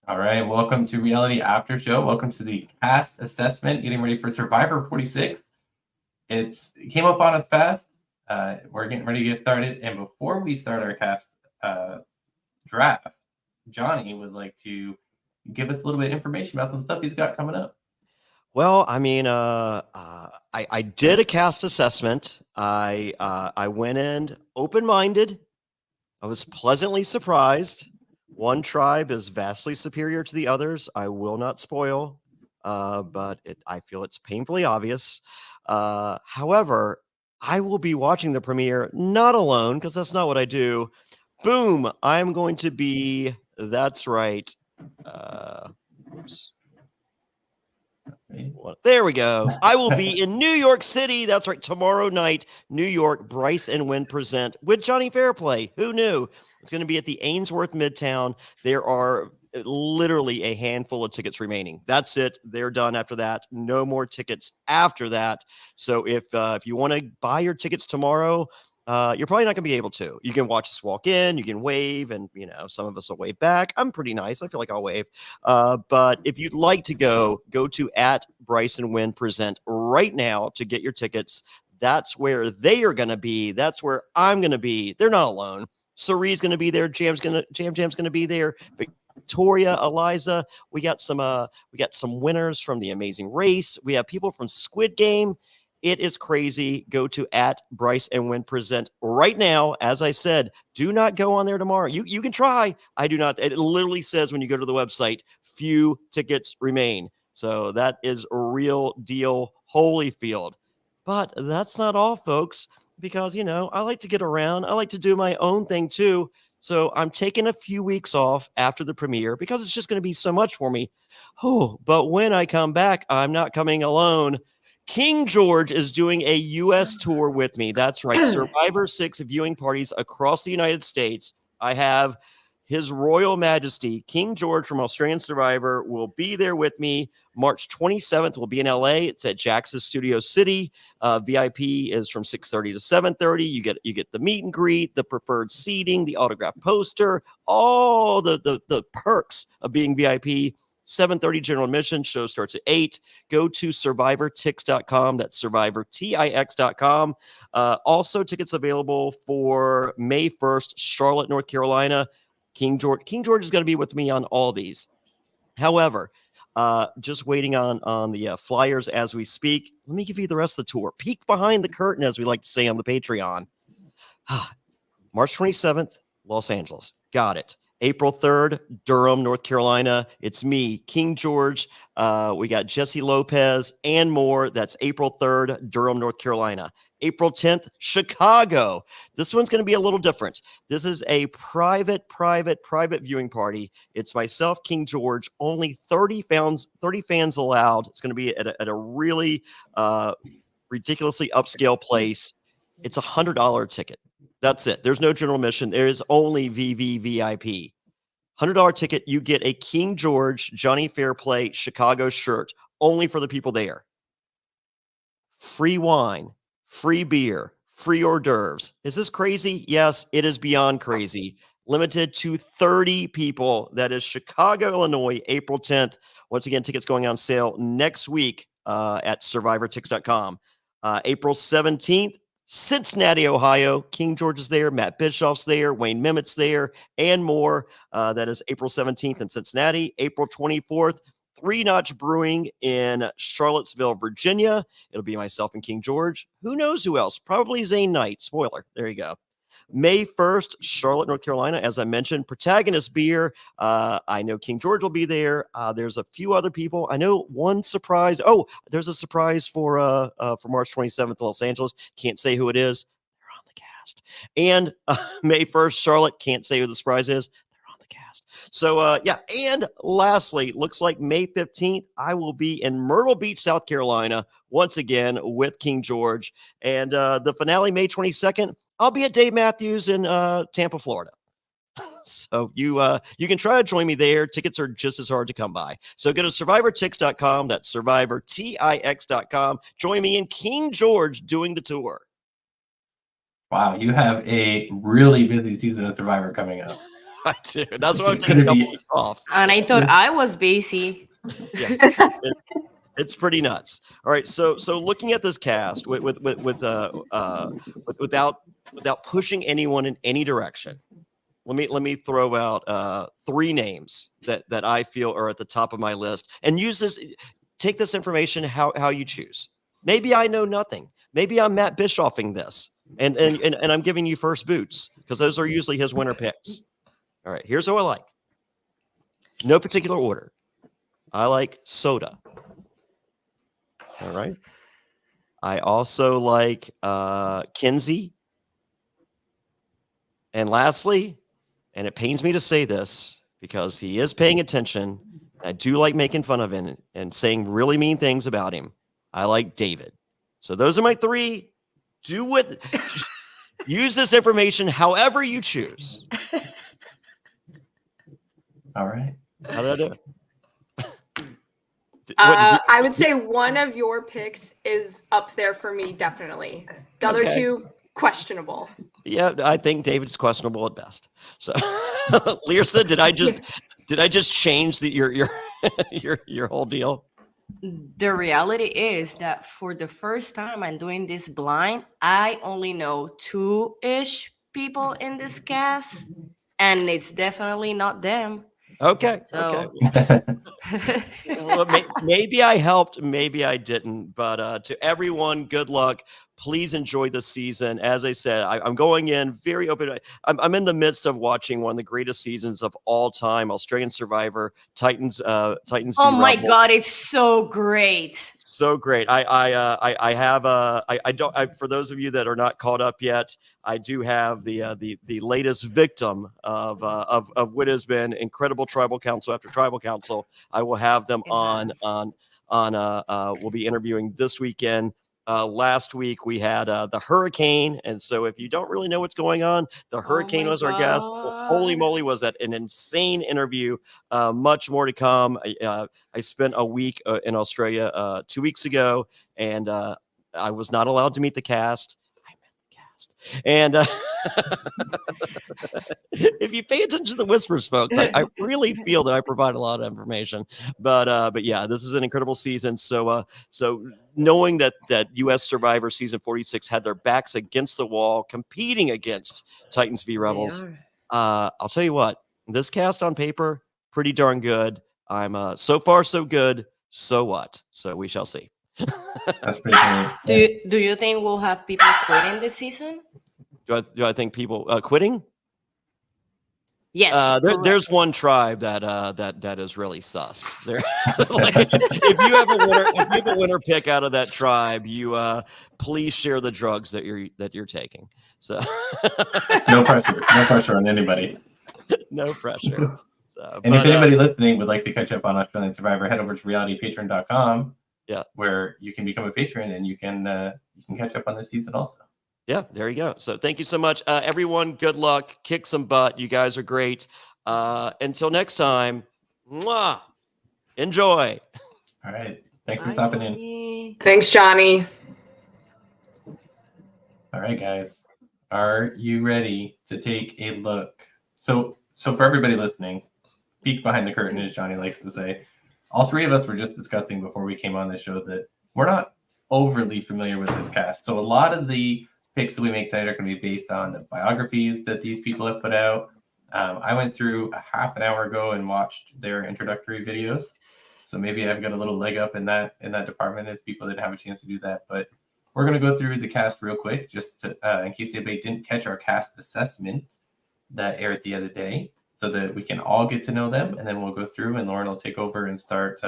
All right, welcome to Reality After Show. Welcome to the cast assessment, getting ready for Survivor 46. It came up on us fast. We're getting ready to get started. And before we start our cast draft, Johnny would like to give us a little bit of information about some stuff he's got coming up. Well, I mean, I did a cast assessment. I went in open-minded. I was pleasantly surprised. One tribe is vastly superior to the others. I will not spoil, but I feel it's painfully obvious. However, I will be watching the premiere not alone because that's not what I do. Boom! I'm going to be. That's right. Oops. There we go. I will be in New York City. That's right. Tomorrow night, New York, Bryce and Wynn present with Johnny Fairplay. Who knew? It's going to be at the Ainsworth Midtown. There are literally a handful of tickets remaining. That's it. They're done after that. No more tickets after that. So if you want to buy your tickets tomorrow, you're probably not going to be able to. You can watch us walk in, you can wave, and some of us will wave back. I'm pretty nice. I feel like I'll wave. But if you'd like to go to at Bryce and Wynn present right now to get your tickets. That's where they are going to be. That's where I'm going to be. They're not alone. Cerie's going to be there. Jam's going to be there. Victoria, Eliza. We got some winners from The Amazing Race. We have people from Squid Game. It is crazy. Go to at Bryce and Wynn present right now. As I said, do not go on there tomorrow. You can try. I do not. It literally says when you go to the website, few tickets remain. So that is a real deal, Holyfield. But that's not all, folks, because, I like to get around. I like to do my own thing, too. So I'm taking a few weeks off after the premiere because it's just going to be so much for me. Oh, but when I come back, I'm not coming alone. King George is doing a U.S. tour with me. That's right. Survivor 6 viewing parties across the United States. I have His Royal Majesty, King George from Australian Survivor, will be there with me. March 27th will be in LA. It's at Jax's Studio City. VIP is from 6:30 to 7:30. You get the meet and greet, the preferred seating, the autograph poster, all the perks of being VIP. 7:30 general admission. Show starts at 8. Go to survivortix.com. That's survivortix.com. Also, tickets available for May 1st, Charlotte, North Carolina. King George is going to be with me on all these. However, just waiting on the flyers as we speak. Let me give you the rest of the tour. Peek behind the curtain, as we like to say on the Patreon. March 27th, Los Angeles. Got it. April 3rd, Durham, North Carolina. It's me, King George. We got Jesse Lopez and more. That's April 3rd, Durham, North Carolina. April 10th, Chicago. This one's going to be a little different. This is a private viewing party. It's myself, King George. Only 30 fans allowed. It's going to be at a really ridiculously upscale place. It's $100 ticket. That's it. There's no general admission. There is only VVVIP. $100 ticket. You get a King George, Johnny Fairplay, Chicago shirt only for the people there. Free wine, free beer, free hors d'oeuvres. Is this crazy? Yes, it is beyond crazy. Limited to 30 people. That is Chicago, Illinois, April 10th. Once again, tickets going on sale next week at survivortix.com. April 17th, Cincinnati, Ohio. King George is there. Matt Bischoff's there. Wayne Mimet's there, and more. That is April 17th in Cincinnati. April 24th, Three Notch Brewing in Charlottesville, Virginia. It'll be myself and King George. Who knows who else? Probably Zane Knight. Spoiler. There you go. May 1st, Charlotte, North Carolina. As I mentioned, Protagonist Beer. I know King George will be there. There's a few other people. I know one surprise. Oh, there's a surprise for March 27th, Los Angeles. Can't say who it is. They're on the cast. And May 1st, Charlotte. Can't say who the surprise is. They're on the cast. So, yeah. And lastly, looks like May 15th, I will be in Myrtle Beach, South Carolina, once again with King George. And the finale, May 22nd, I'll be at Dave Matthews in Tampa, Florida. So you can try to join me there. Tickets are just as hard to come by. So go to survivortix.com. That's survivortix.com. Join me in King George doing the tour. Wow, you have a really busy season of Survivor coming up. I do. That's why I'm taking a couple weeks off. And I thought I was busy. Yeah, it's pretty nuts. All right, so looking at this cast without pushing anyone in any direction, let me throw out 3 names that I feel are at the top of my list, and take this information how you choose. Maybe I know nothing. Maybe I'm Matt Bischoffing this, and I'm giving you first boots because those are usually his winner picks. All right, here's who I like. No particular order. I like Soda. All right. I also like Kinsey. And lastly, and it pains me to say this because he is paying attention, I do like making fun of him and saying really mean things about him. I like David. So those are my 3. Use this information however you choose. All right. How did I do? I would say one of your picks is up there for me, definitely. The other 2, questionable. Yeah, I think David's questionable at best. So, Lyrsa, did I just change your whole deal? The reality is that for the first time I'm doing this blind, I only know 2-ish people in this cast, and it's definitely not them. Okay. So. Okay. Well, maybe I helped, maybe I didn't. But to everyone, good luck. Please enjoy the season. As I said, I'm going in very open. I'm in the midst of watching one of the greatest seasons of all time, Australian Survivor, Titans. Oh my Rebels. God, it's so great. So great. I have for those of you that are not caught up yet, I do have the latest victim of what has been incredible tribal council after tribal council. I will have them on we'll be interviewing this weekend. Last week we had the hurricane, and so if you don't really know what's going on, the hurricane was our guest. Well, holy moly, was that an insane interview. Much more to come. I spent a week in Australia 2 weeks ago, and I was not allowed to meet the cast. I met the cast, and if you pay attention to the whispers, folks, I really feel that I provide a lot of information. But yeah, this is an incredible season. So knowing that U.S. Survivor season 46 had their backs against the wall, competing against Titans v Rebels, I'll tell you what, this cast on paper, pretty darn good. I'm so far so good. So what? So we shall see. That's pretty cool. Do you think we'll have people quitting this season? Do I think people quitting? Yes. There's one tribe that is really sus. Like, if you have a winner pick out of that tribe, you please share the drugs that you're taking. So no pressure on anybody. No pressure. So, and if anybody listening would like to catch up on Australian Survivor, head over to realitypatron.com. Yeah, where you can become a patron and you can catch up on this season also. Yeah, there you go. So thank you so much, everyone. Good luck. Kick some butt. You guys are great. Until next time, mwah, enjoy. All right. Thanks for stopping in. Thanks, Johnny. All right, guys. Are you ready to take a look? So for everybody listening, peek behind the curtain, as Johnny likes to say. All 3 of us were just discussing before we came on the show that we're not overly familiar with this cast. So a lot of the picks that we make tonight are going to be based on the biographies that these people have put out. I went through a half an hour ago and watched their introductory videos. So maybe I've got a little leg up in that department if people didn't have a chance to do that. But we're going to go through the cast real quick, just to, in case anybody didn't catch our cast assessment that aired the other day, so that we can all get to know them. And then we'll go through and Lauren will take over and start.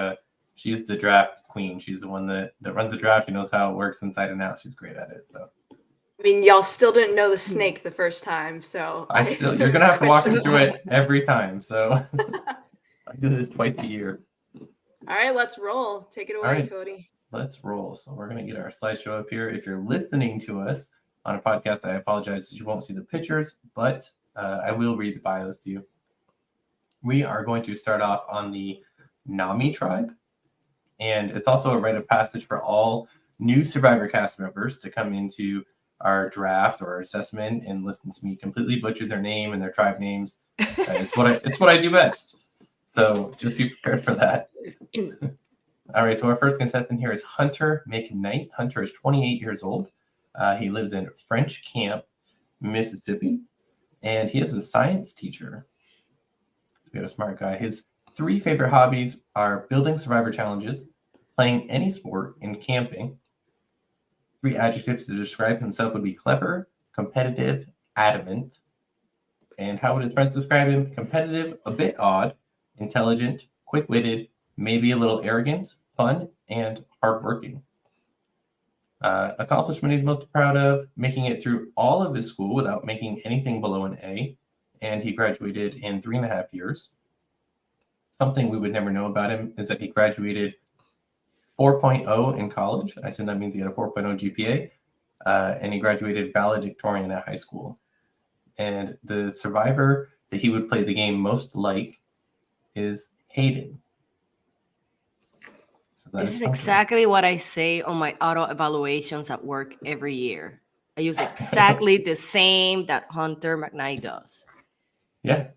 She's the draft queen. She's the one that runs the draft. She knows how it works inside and out. She's great at it. So. I mean, y'all still didn't know the snake the first time, so you're gonna have to walk me through it every time. So I do this twice a year. All right, let's roll. Take it away, right, Cody. Let's roll. So we're gonna get our slideshow up here. If you're listening to us on a podcast, I apologize that you won't see the pictures, but I will read the bios to you. We are going to start off on the Nami tribe, and it's also a rite of passage for all new Survivor cast members to come into our draft or our assessment and listen to me completely butcher their name and their tribe names. It's what I do best. So just be prepared for that. All right, so our first contestant here is Hunter Magnite. Hunter is 28 years old. He lives in French Camp, Mississippi, and he is a science teacher. We have a smart guy. His 3 favorite hobbies are building survivor challenges, playing any sport, and camping. 3 adjectives to describe himself would be clever, competitive, adamant. And how would his friends describe him? Competitive, a bit odd, intelligent, quick-witted, maybe a little arrogant, fun, and hardworking. Accomplishment he's most proud of, making it through all of his school without making anything below an A, and he graduated in 3.5 years. Something we would never know about him is that he graduated 4.0 in college. I assume that means he had a 4.0 GPA, and he graduated valedictorian at high school. And the survivor that he would play the game most like is Hayden. So This is exactly what I say on my auto evaluations at work every year. I use exactly the same that Hunter Magnite does. Yeah.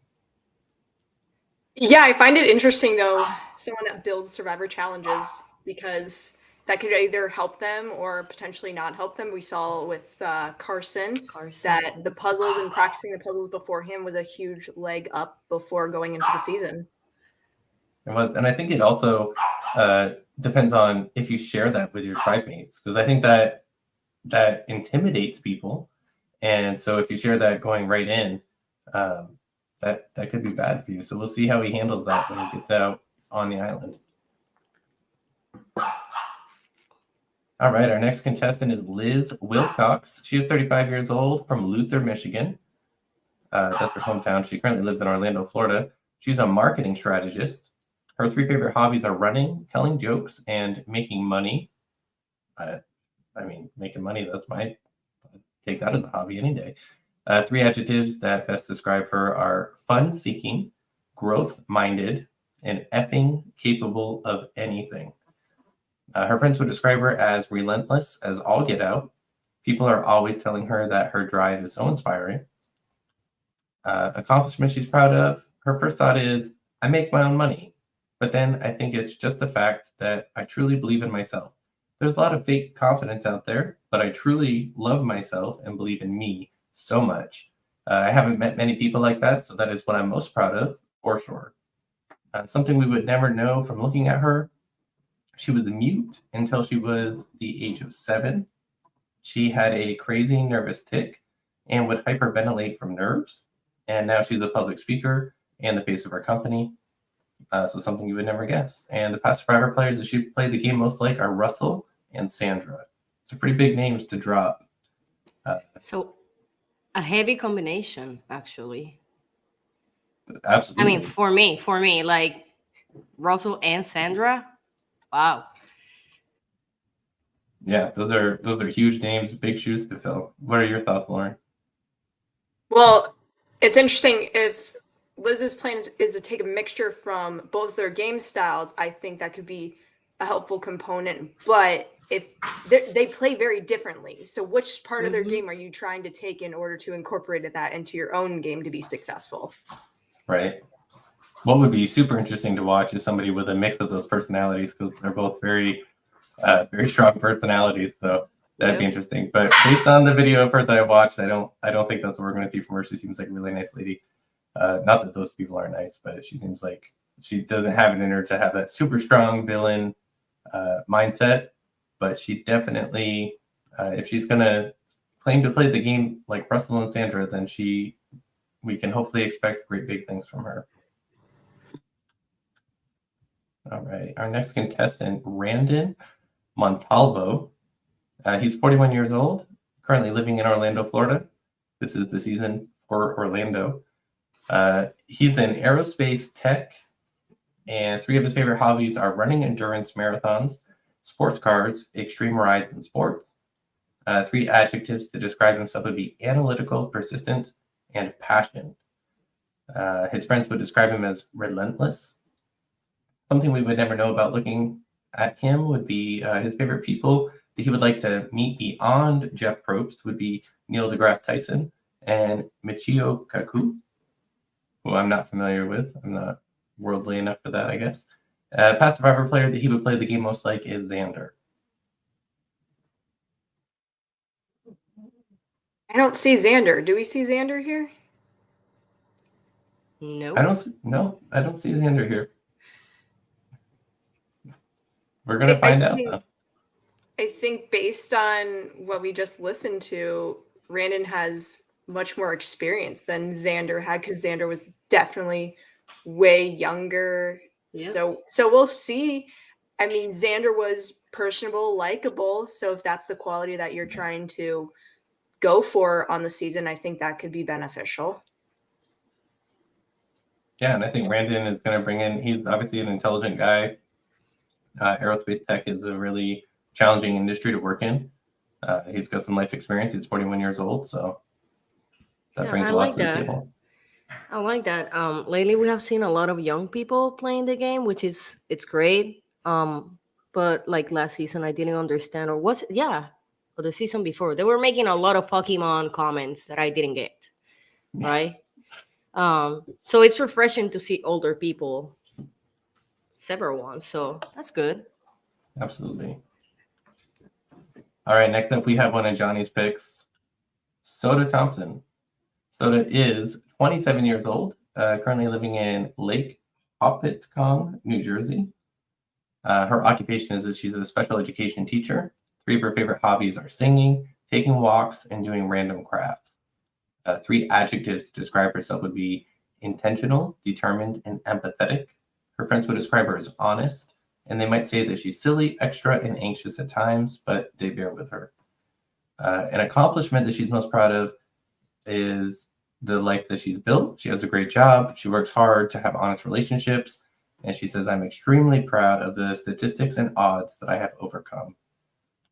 Yeah, I find it interesting though, someone that builds survivor challenges, because that could either help them or potentially not help them. We saw with Carson that the puzzles and practicing the puzzles before him was a huge leg up before going into the season. It was, and I think it also depends on if you share that with your tribe mates, because I think that intimidates people, and so if you share that going right in, that could be bad for you. So we'll see how he handles that when he gets out on the island. All right, our next contestant is Liz Wilcox. She is 35 years old from Luther, Michigan. That's her hometown. She currently lives in Orlando, Florida. She's a marketing strategist. Her 3 favorite hobbies are running, telling jokes, and making money. I mean, making money, I'd take that as a hobby any day. 3 adjectives that best describe her are fun-seeking, growth-minded, and effing capable of anything. Her friends would describe her as relentless as all get out. People are always telling her that her drive is so inspiring. Accomplishment she's proud of. Her first thought is, I make my own money. But then I think it's just the fact that I truly believe in myself. There's a lot of fake confidence out there, but I truly love myself and believe in me so much. I haven't met many people like that, so that is what I'm most proud of, for sure. Something we would never know from looking at her. She was mute until she was the age of 7. She had a crazy nervous tic and would hyperventilate from nerves. And now she's a public speaker and the face of our company. So something you would never guess. And the past survivor players that she played the game most like are Russell and Sandra. So pretty big names to drop. So a heavy combination, actually. Absolutely. I mean, for me, like Russell and Sandra. Wow. Yeah, those are huge names, big shoes to fill. What are your thoughts, Lauren? Well, it's interesting if Liz's plan is to take a mixture from both their game styles. I think that could be a helpful component, but if they play very differently, so which part of their game are you trying to take in order to incorporate that into your own game to be successful? Right. What would be super interesting to watch is somebody with a mix of those personalities, because they're both very strong personalities. So that'd be interesting. But based on the video of her that I watched, I don't think that's what we're going to see from her. She seems like a really nice lady. Not that those people aren't nice, but she seems like she doesn't have it in her to have that super strong villain mindset. But she definitely, if she's going to claim to play the game like Russell and Sandra, then we can hopefully expect great big things from her. All right, our next contestant, Randon Montalvo. He's 41 years old, currently living in Orlando, Florida. This is the season for Orlando. He's in aerospace tech, and 3 of his favorite hobbies are running endurance marathons, sports cars, extreme rides, and sports. 3 adjectives to describe himself would be analytical, persistent, and passion. His friends would describe him as relentless. Something we would never know about looking at him would be his favorite people that he would like to meet beyond Jeff Probst would be Neil deGrasse Tyson and Michio Kaku, who I'm not familiar with. I'm not worldly enough for that, I guess. Past Survivor player that he would play the game most like is Xander. I don't see Xander. Do we see Xander here? No. I don't see Xander here. We're going to find out, though. I think based on what we just listened to, Randon has much more experience than Xander had, because Xander was definitely way younger. Yep. So we'll see. I mean, Xander was personable, likable. So if that's the quality that you're trying to go for on the season, I think that could be beneficial. Yeah, and I think Randon is going to bring in, he's obviously an intelligent guy. Aerospace tech is a really challenging industry to work in. He's got some life experience. He's 41 years old, so that brings a lot to the table. I like that. Lately we have seen a lot of young people playing the game, which is it's great. But like last season, I didn't understand, or was it? Yeah, or the season before, they were making a lot of Pokemon comments that I didn't get. Right. So it's refreshing to see older people, several ones. So that's good. Absolutely. All right, next up we have one of Johnny's picks, Soda Thompson. Soda is 27 years old, currently living in Lake Hopatcong, New Jersey. Her occupation is that she's a special education teacher. 3 of her favorite hobbies are singing, taking walks, and doing random crafts. 3 adjectives to describe herself would be intentional, determined, and empathetic. Her friends would describe her as honest, and they might say that she's silly, extra, and anxious at times, but they bear with her. An accomplishment that she's most proud of is the life that she's built. She has a great job. She works hard to have honest relationships. And she says, I'm extremely proud of the statistics and odds that I have overcome.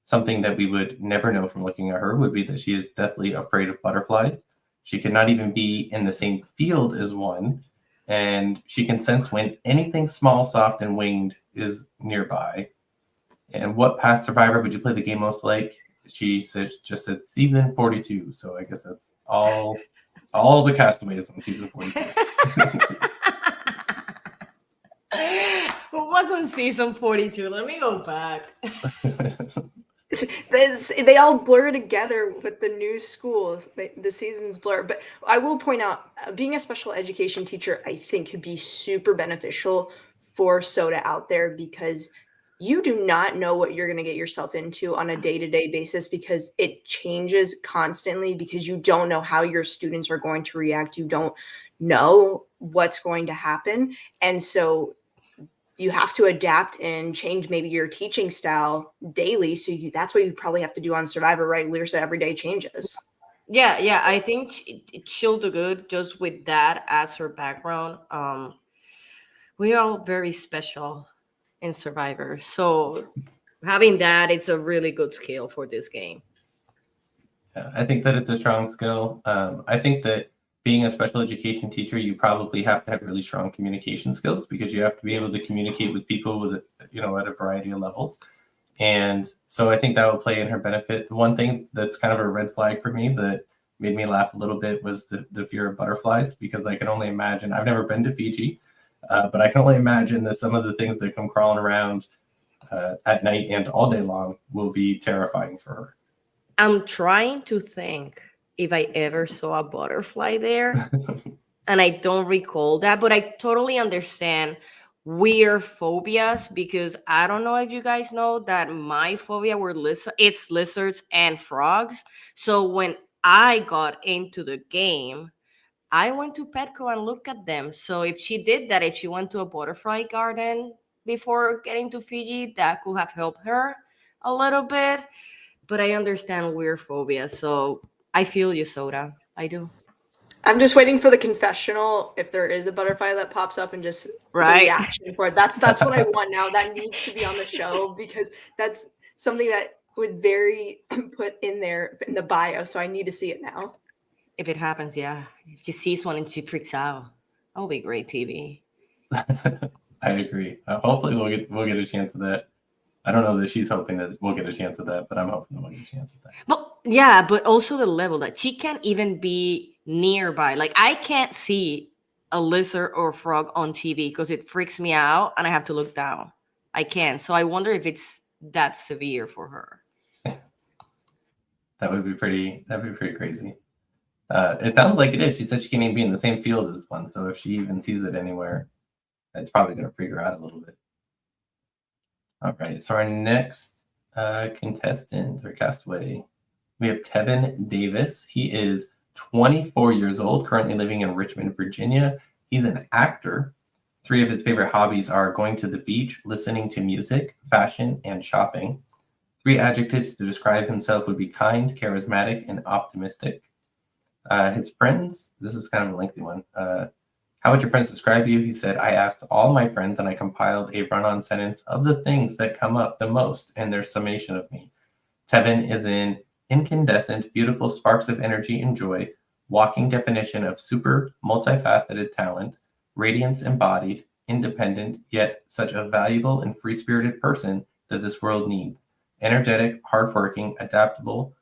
Something that we would never know from looking at her would be that she is deathly afraid of butterflies. She cannot even be in the same field as one. And she can sense when anything small, soft, and winged is nearby. And what past survivor would you play the game most like? She just said season 42. So I guess that's all the castaways on season 42. Who was on season 42? Let me go back. They all blur together with the new schools. The seasons blur. But I will point out, being a special education teacher, I think could be super beneficial for Soda out there, because you do not know what you're going to get yourself into on a day-to-day basis, because it changes constantly, because you don't know how your students are going to react. You don't know what's going to happen. And so you have to adapt and change maybe your teaching style daily. So that's what you probably have to do on Survivor, right? Lyrsa, every day changes. Yeah. I think she'll do good just with that as her background. We are all very special in Survivor. So having that is a really good skill for this game. Yeah, I think that it's a strong skill. I think that being a special education teacher, you probably have to have really strong communication skills, because you have to be able to communicate with people with, at a variety of levels. And so I think that will play in her benefit. One thing that's kind of a red flag for me that made me laugh a little bit was the fear of butterflies, because I can only imagine, I've never been to Fiji, but I can only imagine that some of the things that come crawling around at night and all day long will be terrifying for her. I'm trying to think if I ever saw a butterfly there, and I don't recall that, but I totally understand weird phobias, because I don't know if you guys know that my phobia were it's lizards and frogs. So when I got into the game, I went to Petco and looked at them. So if she did that, if she went to a butterfly garden before getting to Fiji, that could have helped her a little bit. But I understand weird phobia, so I feel you, Soda. I do. I'm just waiting for the confessional. If there is a butterfly that pops up, and just the reaction for it. That's what I want now. That needs to be on the show, because that's something that was very put in there in the bio. So I need to see it now. If it happens, yeah. If she sees one and she freaks out, that will be great TV. I agree. Hopefully we'll get a chance of that. I don't know that she's hoping that we'll get a chance at that, but I'm hoping that we'll get a chance at that. But yeah, but also the level that she can't even be nearby. Like I can't see a lizard or frog on TV because it freaks me out and I have to look down. I can't. So I wonder if it's that severe for her. That'd be pretty crazy. It sounds like it is. She said she can't even be in the same field as one, so if she even sees it anywhere, it's probably going to freak her out a little bit. All right, so our next contestant or castaway, we have Tevin Davis. He is 24 years old, currently living in Richmond, Virginia. He's an actor. 3 of his favorite hobbies are going to the beach, listening to music, fashion, and shopping. 3 adjectives to describe himself would be kind, charismatic, and optimistic. His friends, this is kind of a lengthy one. How would your friends describe you? He said, I asked all my friends and I compiled a run-on sentence of the things that come up the most in their summation of me. Tevin is an incandescent, beautiful sparks of energy and joy, walking definition of super multifaceted talent, radiance embodied, independent, yet such a valuable and free-spirited person that this world needs. Energetic, hardworking, adaptable,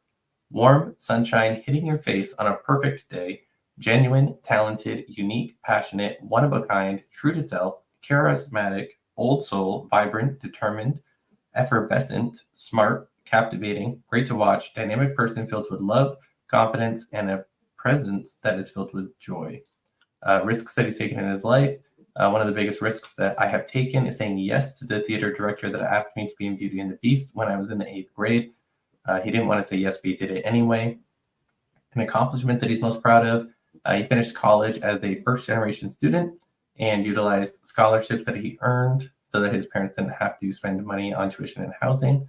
warm sunshine hitting your face on a perfect day, genuine, talented, unique, passionate, one of a kind, true to self, charismatic, old soul, vibrant, determined, effervescent, smart, captivating, great to watch, dynamic person filled with love, confidence, and a presence that is filled with joy. Risks that he's taken in his life. One of the biggest risks that I have taken is saying yes to the theater director that asked me to be in Beauty and the Beast when I was in the 8th grade. He didn't want to say yes, but he did it anyway. An accomplishment that he's most proud of. He finished college as a first-generation student and utilized scholarships that he earned so that his parents didn't have to spend money on tuition and housing.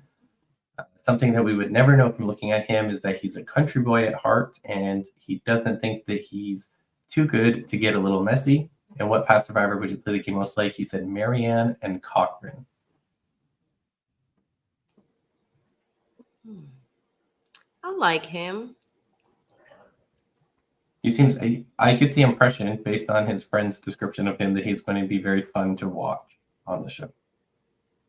Something that we would never know from looking at him is that he's a country boy at heart, and he doesn't think that he's too good to get a little messy. And what past survivor would you play the game most like? He said Marianne and Cochran. I like him. He seems, I get the impression based on his friend's description of him that he's going to be very fun to watch on the show.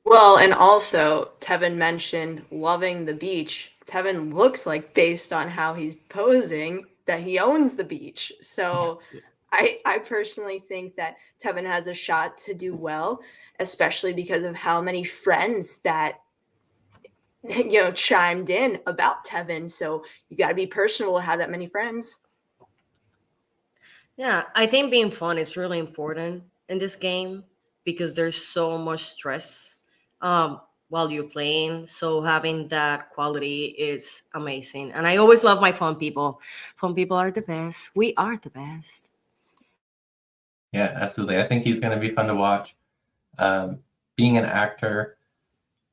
Well, and also Tevin mentioned loving the beach. Tevin looks like, based on how he's posing, that he owns the beach. So I personally think that Tevin has a shot to do well, especially because of how many friends that chimed in about Tevin. So you got to be personable to have that many friends. Yeah, I think being fun is really important in this game because there's so much stress while you're playing. So having that quality is amazing. And I always love my fun people. Fun people are the best. We are the best. Yeah, absolutely. I think he's going to be fun to watch. Being an actor,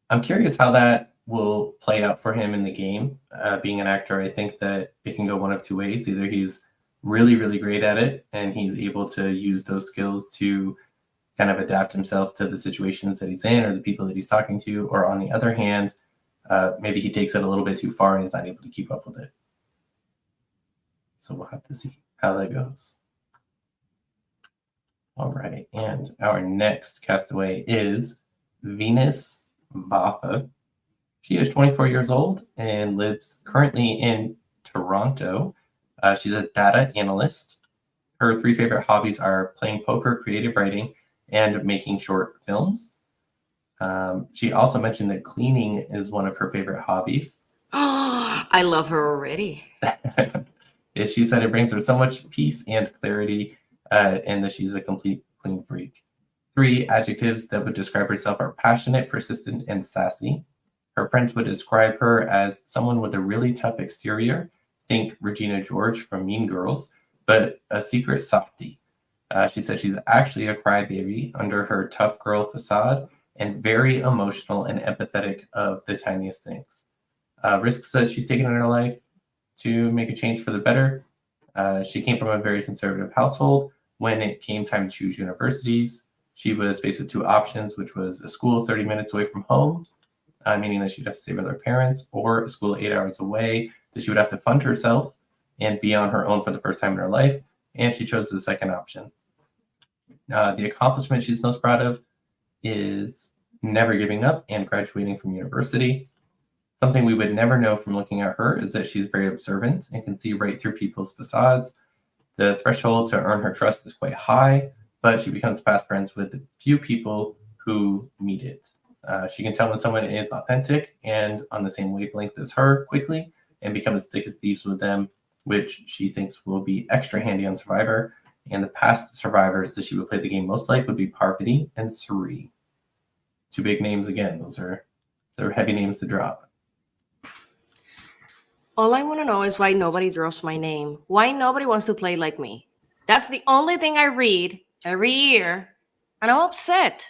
I'm curious how that will play out for him in the game. Being an actor, I think that it can go one of 2 ways. Either he's really, really great at it, and he's able to use those skills to kind of adapt himself to the situations that he's in or the people that he's talking to. Or on the other hand, maybe he takes it a little bit too far and he's not able to keep up with it. So we'll have to see how that goes. All right, and our next castaway is Venus Baffa. She is 24 years old and lives currently in Toronto. She's a data analyst. Her 3 favorite hobbies are playing poker, creative writing, and making short films. She also mentioned that cleaning is one of her favorite hobbies. I love her already. She said it brings her so much peace and clarity, and that she's a complete clean freak. 3 adjectives that would describe herself are passionate, persistent, and sassy. Her friends would describe her as someone with a really tough exterior. Think Regina George from Mean Girls, but a secret softie. She said she's actually a crybaby under her tough girl facade and very emotional and empathetic of the tiniest things. Risks that she's taken in her life to make a change for the better. She came from a very conservative household. When it came time to choose universities, she was faced with 2 options, which was a school 30 minutes away from home, meaning that she'd have to stay with her parents, or a school 8 hours away that she would have to fund herself and be on her own for the first time in her life. And she chose the second option. The accomplishment she's most proud of is never giving up, and graduating from university. Something we would never know from looking at her is that she's very observant and can see right through people's facades. The threshold to earn her trust is quite high, but she becomes fast friends with few people who meet it. She can tell when someone is authentic and on the same wavelength as her quickly and become as thick as thieves with them, which she thinks will be extra handy on Survivor. And the past survivors that she would play the game most like would be Parvati and Suri. Two big names again. Those are heavy names to drop. All I want to know is why nobody drops my name. Why nobody wants to play like me? That's the only thing I read every year, and I'm upset.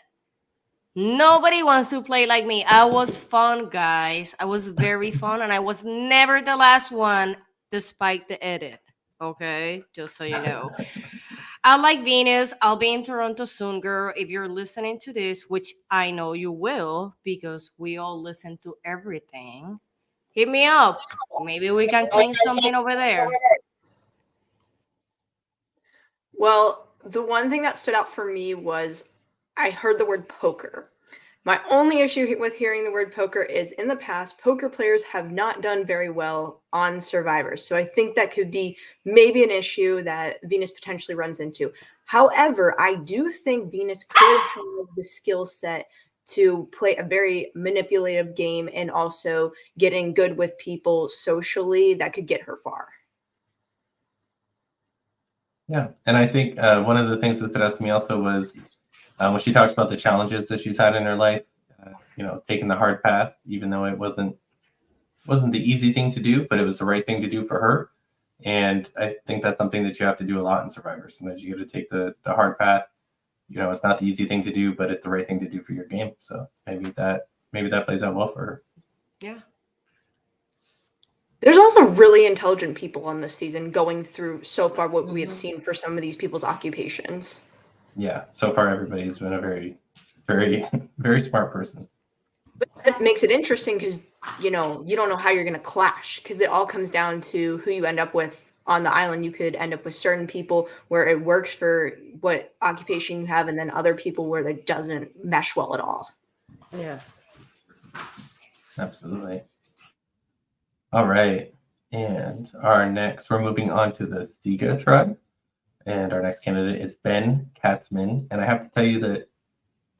Nobody wants to play like me. I was fun, guys. I was very fun, and I was never the last one, despite the edit. Okay, just so you know. I like Venus. I'll be in Toronto soon, girl. If you're listening to this, which I know you will, because we all listen to everything, hit me up. Maybe we can clean something over there. Well, the one thing that stood out for me was I heard the word poker. My only issue with hearing the word poker is in the past, poker players have not done very well on Survivor. So I think that could be maybe an issue that Venus potentially runs into. However, I do think Venus could have the skill set to play a very manipulative game and also getting good with people socially that could get her far. Yeah, and I think one of the things that stood out to me also was when she talks about the challenges that she's had in her life, taking the hard path, even though it wasn't the easy thing to do, but it was the right thing to do for her. And I think that's something that you have to do a lot in Survivor. Sometimes you got to take the hard path. It's not the easy thing to do, but it's the right thing to do for your game. So maybe that plays out well for her. Yeah. There's also really intelligent people on this season going through so far what we have seen for some of these people's occupations. Yeah, so far everybody's been a very, very, very smart person. But that makes it interesting because, you don't know how you're going to clash because it all comes down to who you end up with on the island. You could end up with certain people where it works for what occupation you have and then other people where it doesn't mesh well at all. Yeah. Absolutely. All right. And we're moving on to the Stiga tribe. And our next candidate is Ben Catsman. And I have to tell you that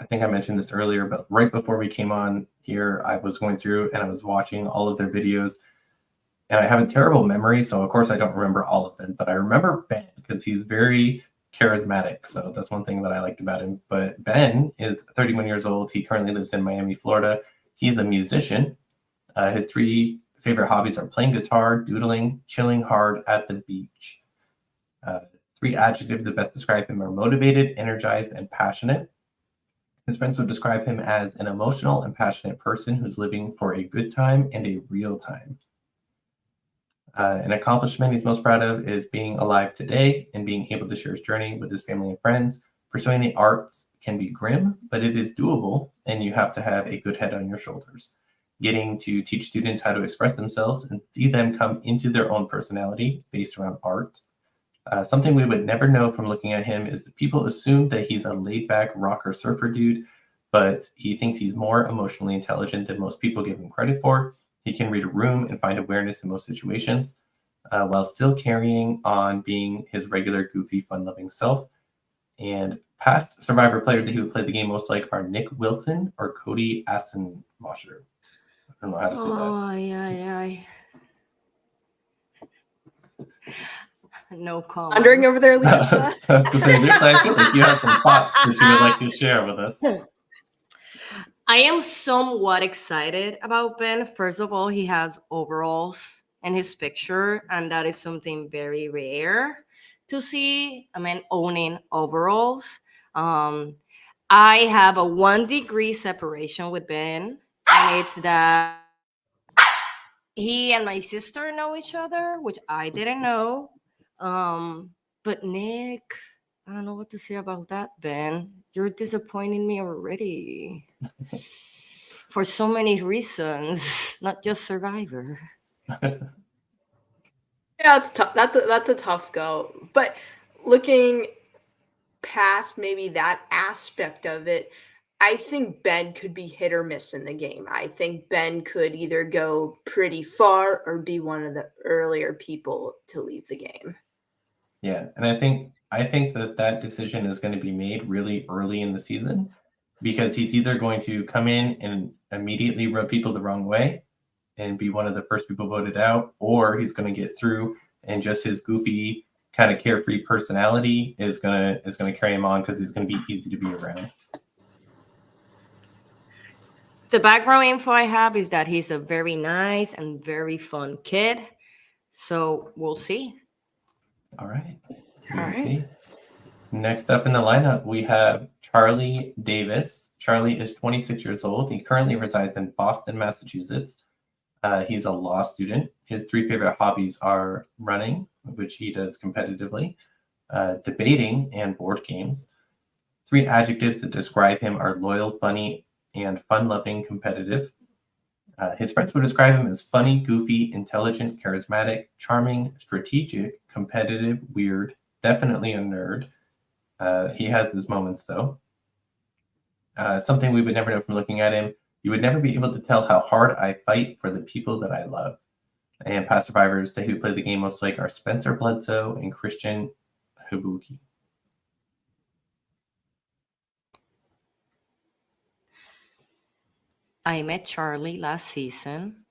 I think I mentioned this earlier, but right before we came on here, I was going through and I was watching all of their videos. And I have a terrible memory, so of course I don't remember all of them. But I remember Ben because he's very charismatic. So that's one thing that I liked about him. But Ben is 31 years old. He currently lives in Miami, Florida. He's a musician. His three favorite hobbies are playing guitar, doodling, chilling hard at the beach. Three adjectives that best describe him are motivated, energized, and passionate. His friends would describe him as an emotional and passionate person who's living for a good time and a real time. An accomplishment he's most proud of is being alive today and being able to share his journey with his family and friends. Pursuing the arts can be grim, but it is doable, and you have to have a good head on your shoulders. Getting to teach students how to express themselves and see them come into their own personality based around art. Something we would never know from looking at him is that people assume that he's a laid-back rocker surfer dude, but he thinks he's more emotionally intelligent than most people give him credit for. He can read a room and find awareness in most situations, while still carrying on being his regular, goofy, fun-loving self. And past Survivor players that he would play the game most like are Nick Wilson or Cody Assenmosher. I don't know how to say that. Oh, yeah. No comment. Wandering over there, Lyrsa. So I was going to say, Lyrsa, I feel like you have some thoughts that you would like to share with us. I am somewhat excited about Ben. First of all, he has overalls in his picture, and that is something very rare to see a man owning overalls. I have a 1 degree separation with Ben, and it's that he and my sister know each other, which I didn't know. But Nick, I don't know what to say about that, Ben. You're disappointing me already. For so many reasons, not just Survivor. Yeah, it's tough. That's a tough go. But looking past maybe that aspect of it, I think Ben could be hit or miss in the game. I think Ben could either go pretty far or be one of the earlier people to leave the game. Yeah, and I think that decision is going to be made really early in the season, because he's either going to come in and immediately rub people the wrong way and be one of the first people voted out, or he's going to get through and just his goofy kind of carefree personality is going to carry him on, because he's going to be easy to be around. The background info I have is that he's a very nice and very fun kid. So we'll see. All right. All right. See. Next up in the lineup, we have Charlie Davis. Charlie is 26 years old. He currently resides in Boston, Massachusetts. He's a law student. His 3 favorite hobbies are running, which he does competitively, debating, and board games. 3 adjectives that describe him are loyal, funny, and fun-loving, competitive. His friends would describe him as funny, goofy, intelligent, charismatic, charming, strategic, competitive, weird, definitely a nerd. He has his moments, though. Something we would never know from looking at him: you would never be able to tell how hard I fight for the people that I love. And past survivors who play the game most like are Spencer Bledsoe and Christian Hibuki. I met Charlie last season.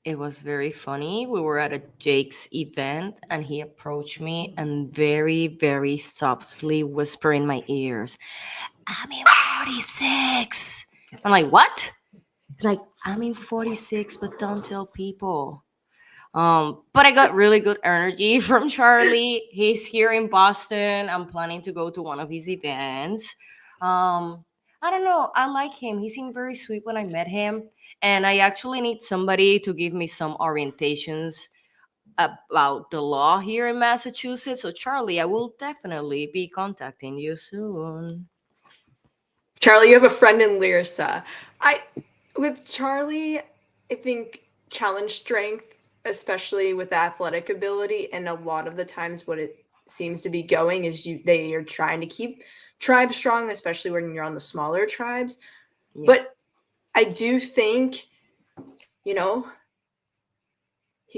It was very funny. We were at a Jake's event and he approached me and very, very softly whispered in my ears, "I'm in 46. I'm like, what? He's like, "I'm in 46, but don't tell people." But I got really good energy from Charlie. He's here in Boston. I'm planning to go to one of his events. I don't know. I like him. He seemed very sweet when I met him. And I actually need somebody to give me some orientations about the law here in Massachusetts. So, Charlie, I will definitely be contacting you soon. Charlie, you have a friend in Lyrsa. With Charlie, I think challenge strength, especially with athletic ability, and a lot of the times what it seems to be going is they are trying to keep tribes strong, especially when you're on the smaller tribes. Yeah. But I do think, he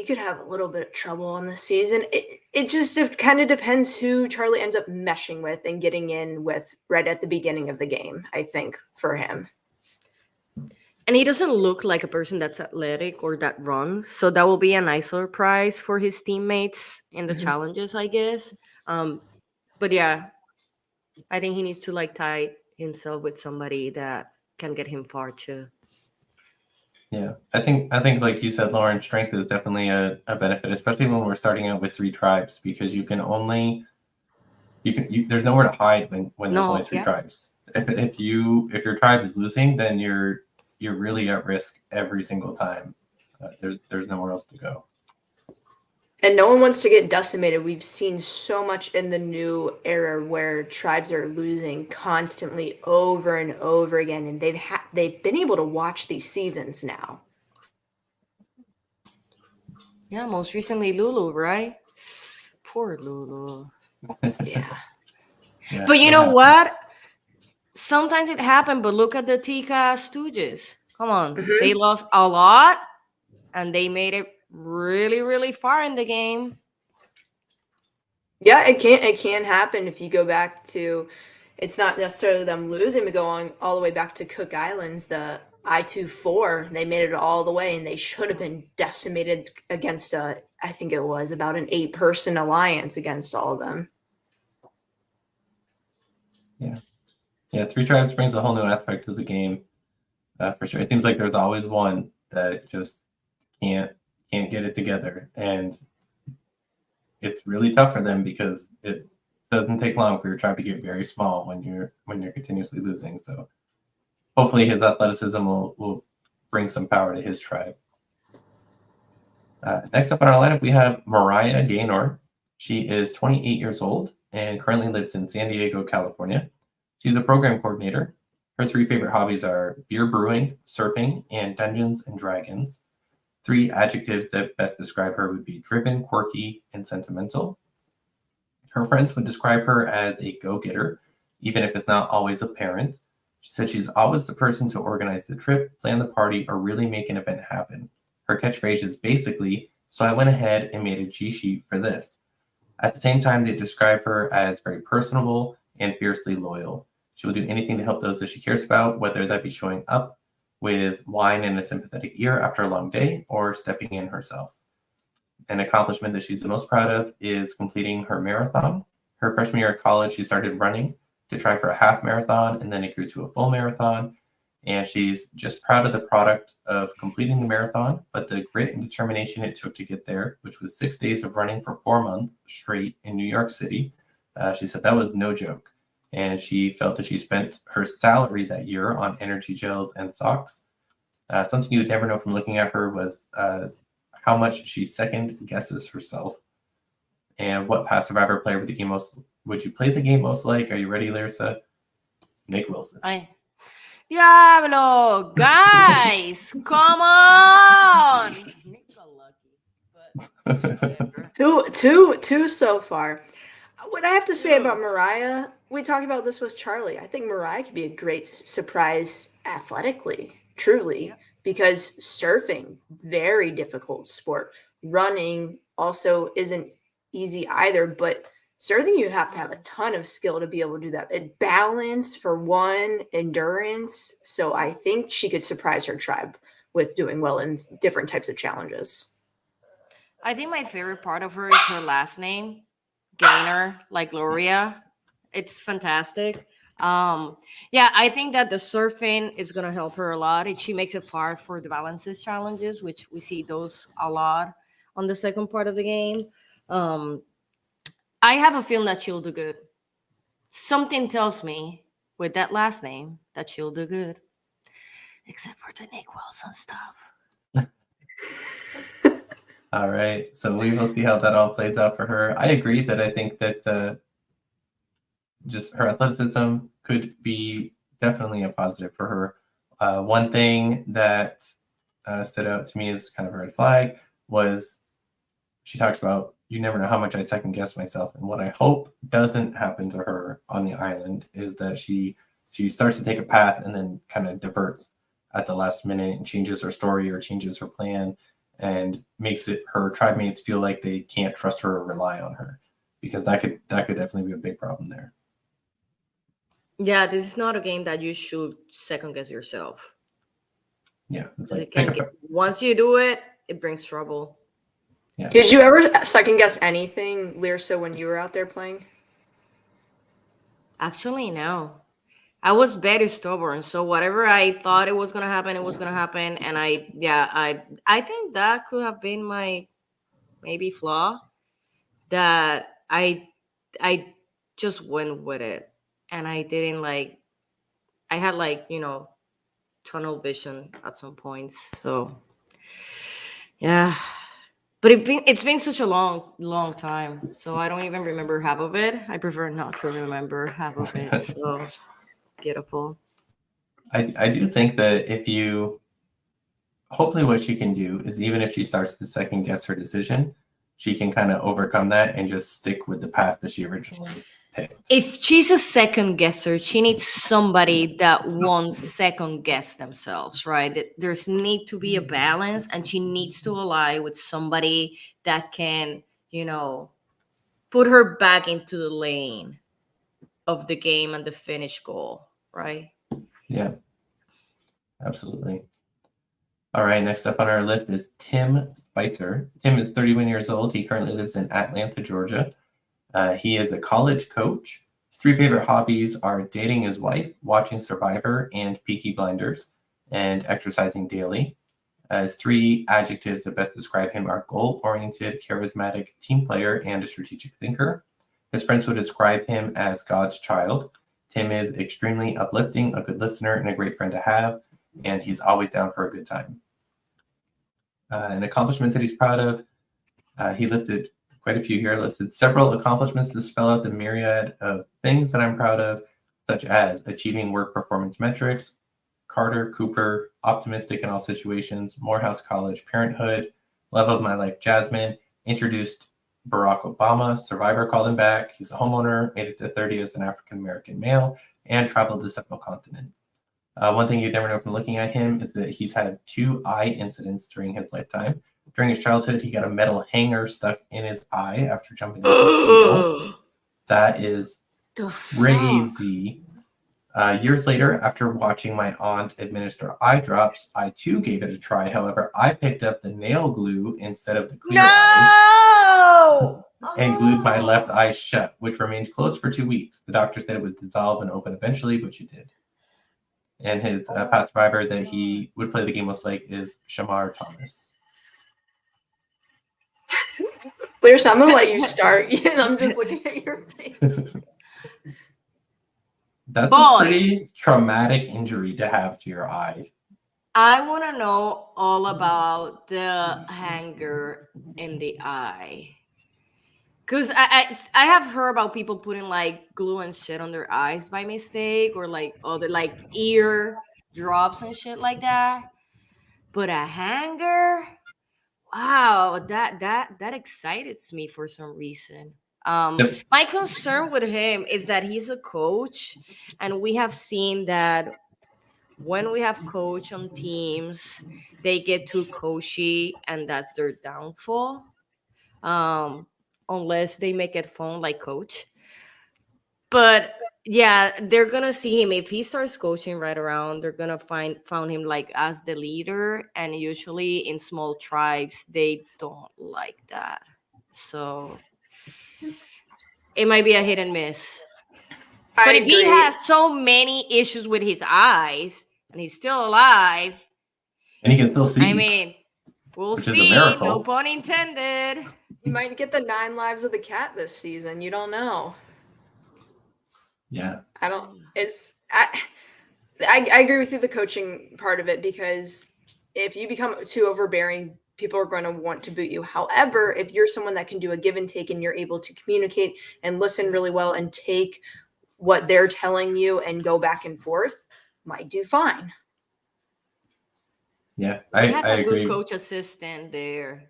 could have a little bit of trouble on the season. It kind of depends who Charlie ends up meshing with and getting in with right at the beginning of the game, I think, for him. And he doesn't look like a person that's athletic or that runs. So that will be a nice surprise for his teammates in the challenges, I guess. But yeah, I think he needs to tie himself with somebody that can get him far too. Yeah, I think like you said, Lauren, strength is definitely a benefit, especially when we're starting out with 3 tribes, because there's nowhere to hide when there's only 3 tribes. If your tribe is losing, then you're really at risk every single time. There's nowhere else to go. And no one wants to get decimated. We've seen so much in the new era where tribes are losing constantly over and over again, and they've been able to watch these seasons now. Yeah, most recently Lulu, right? Poor Lulu. Yeah. But you know what? Sometimes it happened, but look at the Tika Stooges. Come on. They lost a lot, and they made it really, really far in the game. Yeah, it can happen if you go back to, it's not necessarily them losing, but going all the way back to Cook Islands, the I-24, they made it all the way, and they should have been decimated against I think it was about an 8-person alliance against all of them. Yeah, 3 tribes brings a whole new aspect to the game, for sure. It seems like there's always one that just can't get it together, and it's really tough for them because it doesn't take long for your tribe to get very small when you're continuously losing. So hopefully his athleticism will bring some power to his tribe. Next up on our lineup, we have Mariah Gayor. She is 28 years old and currently lives in San Diego, California. She's a program coordinator. Her 3 favorite hobbies are beer brewing, surfing, and Dungeons and Dragons. 3 adjectives that best describe her would be driven, quirky, and sentimental. Her friends would describe her as a go-getter, even if it's not always apparent. She said she's always the person to organize the trip, plan the party, or really make an event happen. Her catchphrase is basically, "So I went ahead and made a G sheet for this." At the same time, they describe her as very personable and fiercely loyal. She will do anything to help those that she cares about, whether that be showing up with wine and a sympathetic ear after a long day or stepping in herself. An accomplishment that she's the most proud of is completing her marathon. Her freshman year of college, she started running to try for a half marathon, and then it grew to a full marathon. And she's just proud of the product of completing the marathon, but the grit and determination it took to get there, which was 6 days of running for 4 months straight in New York City. She said that was no joke. And she felt that she spent her salary that year on energy gels and socks. Something you would never know from looking at her was how much she second guesses herself. And what past Survivor player would you play the game most like? Are you ready, Lyrsa? Nick Wilson. Diablo, guys, come on! Nick got lucky, but Two so far. What I have to say about Mariah, we talked about this with Charlie. I think Mariah could be a great surprise athletically, truly, because surfing, very difficult sport. Running also isn't easy either, but surfing, you have to have a ton of skill to be able to do that. And balance for one, endurance. So I think she could surprise her tribe with doing well in different types of challenges. I think my favorite part of her is her last name, Gaynor, like Gloria. It's fantastic. I think that the surfing is gonna help her a lot if she makes it far for the balances challenges, which we see those a lot on the second part of the game. I have a feeling that she'll do good. Something tells me with that last name that she'll do good, except for the Nick Wilson stuff. All right, so we will see how that all plays out for her. I agree that I think that just her athleticism could be definitely a positive for her. One thing that stood out to me as kind of a red flag was she talks about, you never know how much I second guess myself. And what I hope doesn't happen to her on the island is that she starts to take a path and then kind of diverts at the last minute and changes her story or changes her plan and makes it her tribe mates feel like they can't trust her or rely on her, because that could definitely be a big problem there. Yeah, this is not a game that you should second guess yourself. Yeah, it's like once you do it, it brings trouble. Yeah. Did you ever second guess anything, Lyrsa, when you were out there playing? Actually, no. I was very stubborn, so whatever I thought it was gonna happen, it was gonna happen, and I think that could have been my maybe flaw, that I just went with it, and I didn't I had tunnel vision at some points, so yeah. But it's been such a long time, so I don't even remember half of it. I prefer not to remember half of it. So beautiful. I do think that hopefully what she can do is, even if she starts to second guess her decision, she can kind of overcome that and just stick with the path that she originally picked. If she's a second guesser, she needs somebody that won't second guess themselves, right? There's need to be a balance, and she needs to ally with somebody that can, put her back into the lane of the game and the finish goal, right? Yeah, absolutely. All right, next up on our list is Tim Spicer. Tim is 31 years old. He currently lives in Atlanta, Georgia. He is a college coach. His 3 favorite hobbies are dating his wife, watching Survivor and Peaky Blinders, and exercising daily. His 3 adjectives that best describe him are goal-oriented, charismatic, team player, and a strategic thinker. His friends would describe him as God's child. Tim is extremely uplifting, a good listener, and a great friend to have, and he's always down for a good time. An accomplishment that he's proud of, he listed quite a few here. Listed several accomplishments to spell out the myriad of things that I'm proud of, such as achieving work performance metrics, Carter, Cooper, optimistic in all situations, Morehouse College, parenthood, love of my life, Jasmine, introduced Barack Obama, Survivor called him back, he's a homeowner, made it to 30 as an African-American male, and traveled to several continents. One thing you'd never know from looking at him is that he's had 2 eye incidents during his lifetime. During his childhood, he got a metal hanger stuck in his eye after jumping into a field. That is crazy. Years later, after watching my aunt administer eye drops, I too gave it a try. However, I picked up the nail glue instead of the clear eyes and glued my left eye shut, which remained closed for 2 weeks. The doctor said it would dissolve and open eventually, which it did. And his past survivor that he would play the game most like is Shamar Thomas. Lyrsa, I'm gonna let you start. I'm just looking at your face. That's a pretty traumatic injury to have to your eye. I want to know all about the hanger in the eye. Because I have heard about people putting like glue and shit on their eyes by mistake, or like other like ear drops and shit like that. But a hanger, wow, that excites me for some reason. My concern with him is that he's a coach, and we have seen that when we have coach on teams, they get too coachy, and that's their downfall. Unless they make it fun like coach. But yeah, they're gonna see him if he starts coaching right around. They're gonna found him like as the leader, and usually in small tribes they don't like that. So it might be a hit and miss. But if he has so many issues with his eyes and he's still alive, and he can still see. I mean, we'll see. No pun intended. You might get the 9 lives of the cat this season. You don't know. Yeah. I agree with you, the coaching part of it, because if you become too overbearing, people are going to want to boot you. However, if you're someone that can do a give and take and you're able to communicate and listen really well and take what they're telling you and go back and forth, might do fine. Yeah, he has a good coach assistant there.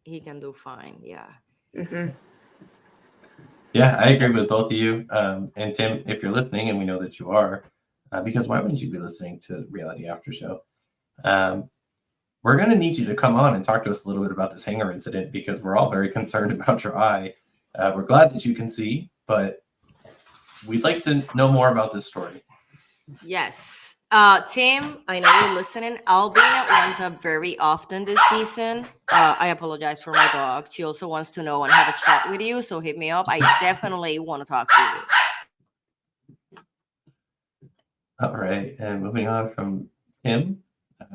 He can do fine. Yeah. Mm-hmm. Yeah, I agree with both of you. And Tim, if you're listening, and we know that you are, because why wouldn't you be listening to Reality After Show? We're going to need you to come on and talk to us a little bit about this hanger incident, because we're all very concerned about your eye. We're glad that you can see, but we'd like to know more about this story. Yes. Tim, I know you're listening. I'll be in Atlanta very often this season. I apologize for my dog. She also wants to know and have a chat with you, so hit me up. I definitely want to talk to you. All right. And moving on from Tim,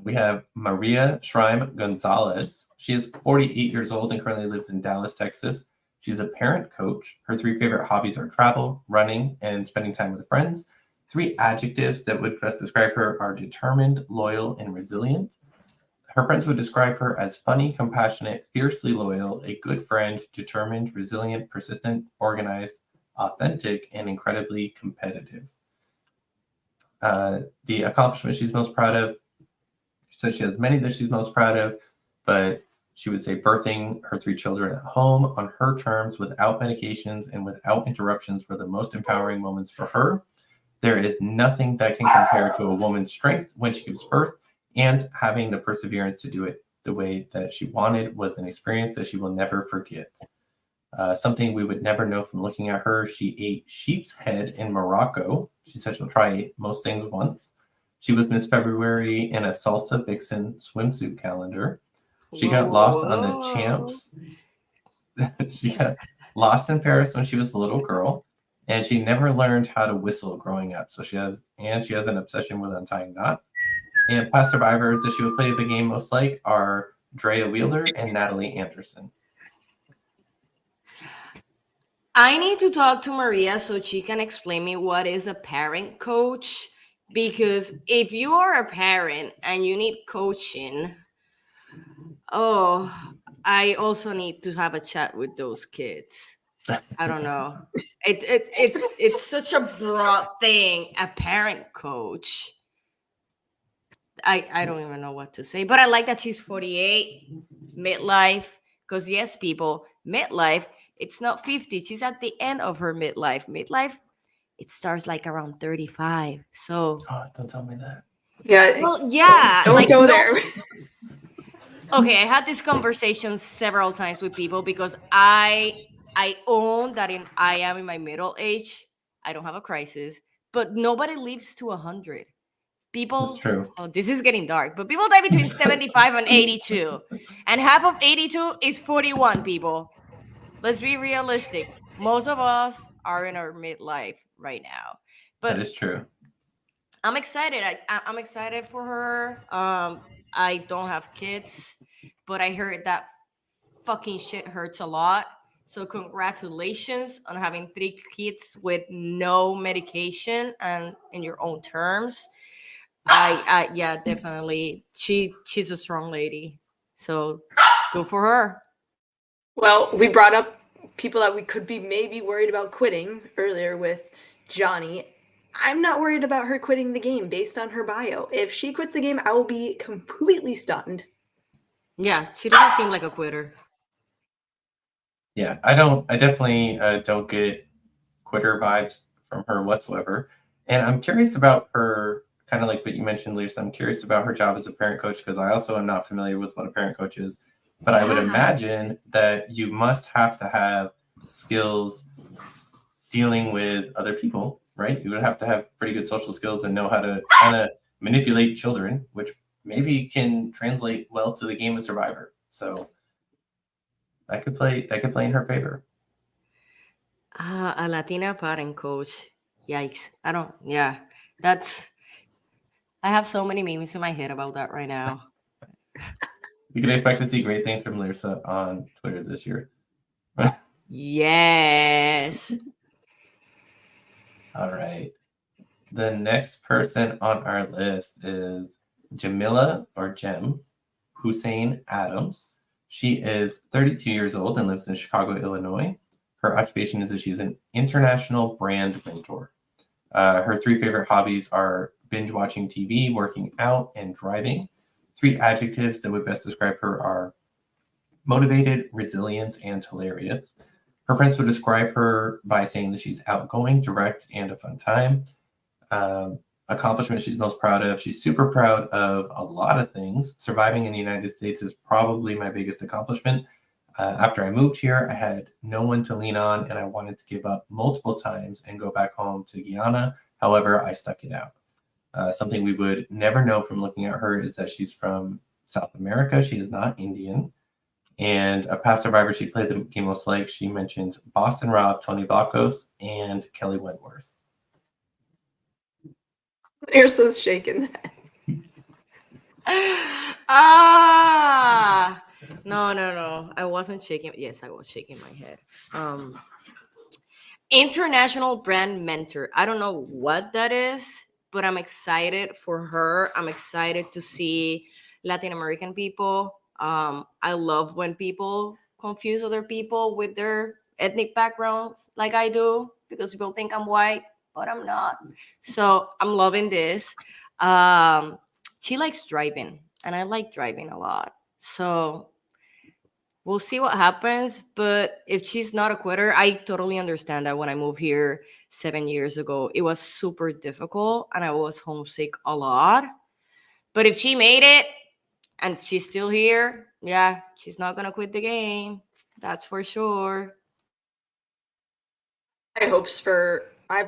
we have Maria Shrime Gonzalez. She is 48 years old and currently lives in Dallas, Texas. She's a parent coach. Her 3 favorite hobbies are travel, running, and spending time with friends. 3 adjectives that would best describe her are determined, loyal, and resilient. Her friends would describe her as funny, compassionate, fiercely loyal, a good friend, determined, resilient, persistent, organized, authentic, and incredibly competitive. The accomplishment she's most proud of, she said she has many that she's most proud of, but she would say birthing her 3 children at home on her terms without medications and without interruptions were the most empowering moments for her. There is nothing that can compare to a woman's strength when she gives birth, and having the perseverance to do it the way that she wanted was an experience that she will never forget. Something we would never know from looking at her, she ate sheep's head in Morocco. She said she'll try most things once. She was Miss February in a Salsa Vixen swimsuit calendar. She got lost on the Champs. She got lost in Paris when she was a little girl. And she never learned how to whistle growing up. So she has an obsession with untying knots. And past survivors that she would play the game most like are Drea Wheeler and Natalie Anderson. I need to talk to Maria so she can explain me what is a parent coach. Because if you are a parent and you need coaching, I also need to have a chat with those kids. I don't know. It's such a broad thing. A parent coach. I don't even know what to say. But I like that she's 48, midlife. Because yes, people, midlife. It's not 50. She's at the end of her midlife. Midlife it starts like around 35. So Oh, don't tell me that. Yeah. well, yeah, Don't like go no. there. Okay, I had this conversation several times with people because I own that I am in my middle age. I don't have a crisis, but nobody lives to 100. That's People, true. oh, this is getting dark, but people die between 75 and 82. And half of 82 is 41 people. Let's be realistic. Most of us are in our midlife right now. That But is true. I'm excited. I'm excited for her. I don't have kids, but I heard that fucking shit hurts a lot. So congratulations on having 3 kids with no medication and in your own terms. I yeah, definitely. She's a strong lady. So good for her. Well, we brought up people that we could be maybe worried about quitting earlier with Johnny. I'm not worried about her quitting the game based on her bio. If she quits the game, I will be completely stunned. Yeah, she doesn't seem like a quitter. Yeah, I definitely don't get quitter vibes from her whatsoever. And I'm curious about her, kind of like what you mentioned, Lyrsa. I'm curious about her job as a parent coach because I also am not familiar with what a parent coach is. But I would Yeah. imagine that you must have to have skills dealing with other people, right? You would have to have pretty good social skills and know how to kind of manipulate children, which maybe can translate well to the game of Survivor. So that could play in her favor. A Latina parent coach. Yikes. I don't, yeah. That's, I have so many memes in my head about that right now. You can expect to see great things from Lyrsa on Twitter this year. Yes. All right. The next person on our list is Jamila or Jem Hussein Adams. She is 32 years old and lives in Chicago, Illinois. Her occupation is that she's an international brand mentor. Her 3 favorite hobbies are binge watching TV, working out, and driving. 3 adjectives that would best describe her are motivated, resilient, and hilarious. Her friends would describe her by saying that she's outgoing, direct, and a fun time. Accomplishment she's most proud of. She's super proud of a lot of things. Surviving in the United States is probably my biggest accomplishment. After I moved here, I had no one to lean on, and I wanted to give up multiple times and go back home to Guyana. However, I stuck it out. Something we would never know from looking at her is that she's from South America. She is not Indian. And a past survivor she played the game most like, she mentions Boston Rob, Tony Vlachos, and Kelly Wentworth. Lyrsa's shaking that. No. I wasn't shaking. Yes, I was shaking my head. International brand mentor. I don't know what that is, but I'm excited for her. I'm excited to see Latin American people. I love when people confuse other people with their ethnic backgrounds like I do, because people think I'm white, but I'm not. So I'm loving this. She likes driving, and I like driving a lot. So we'll see what happens. But if she's not a quitter, I totally understand that when I moved here 7 years ago, it was super difficult and I was homesick a lot. But if she made it and she's still here, yeah, she's not going to quit the game. That's for sure. I have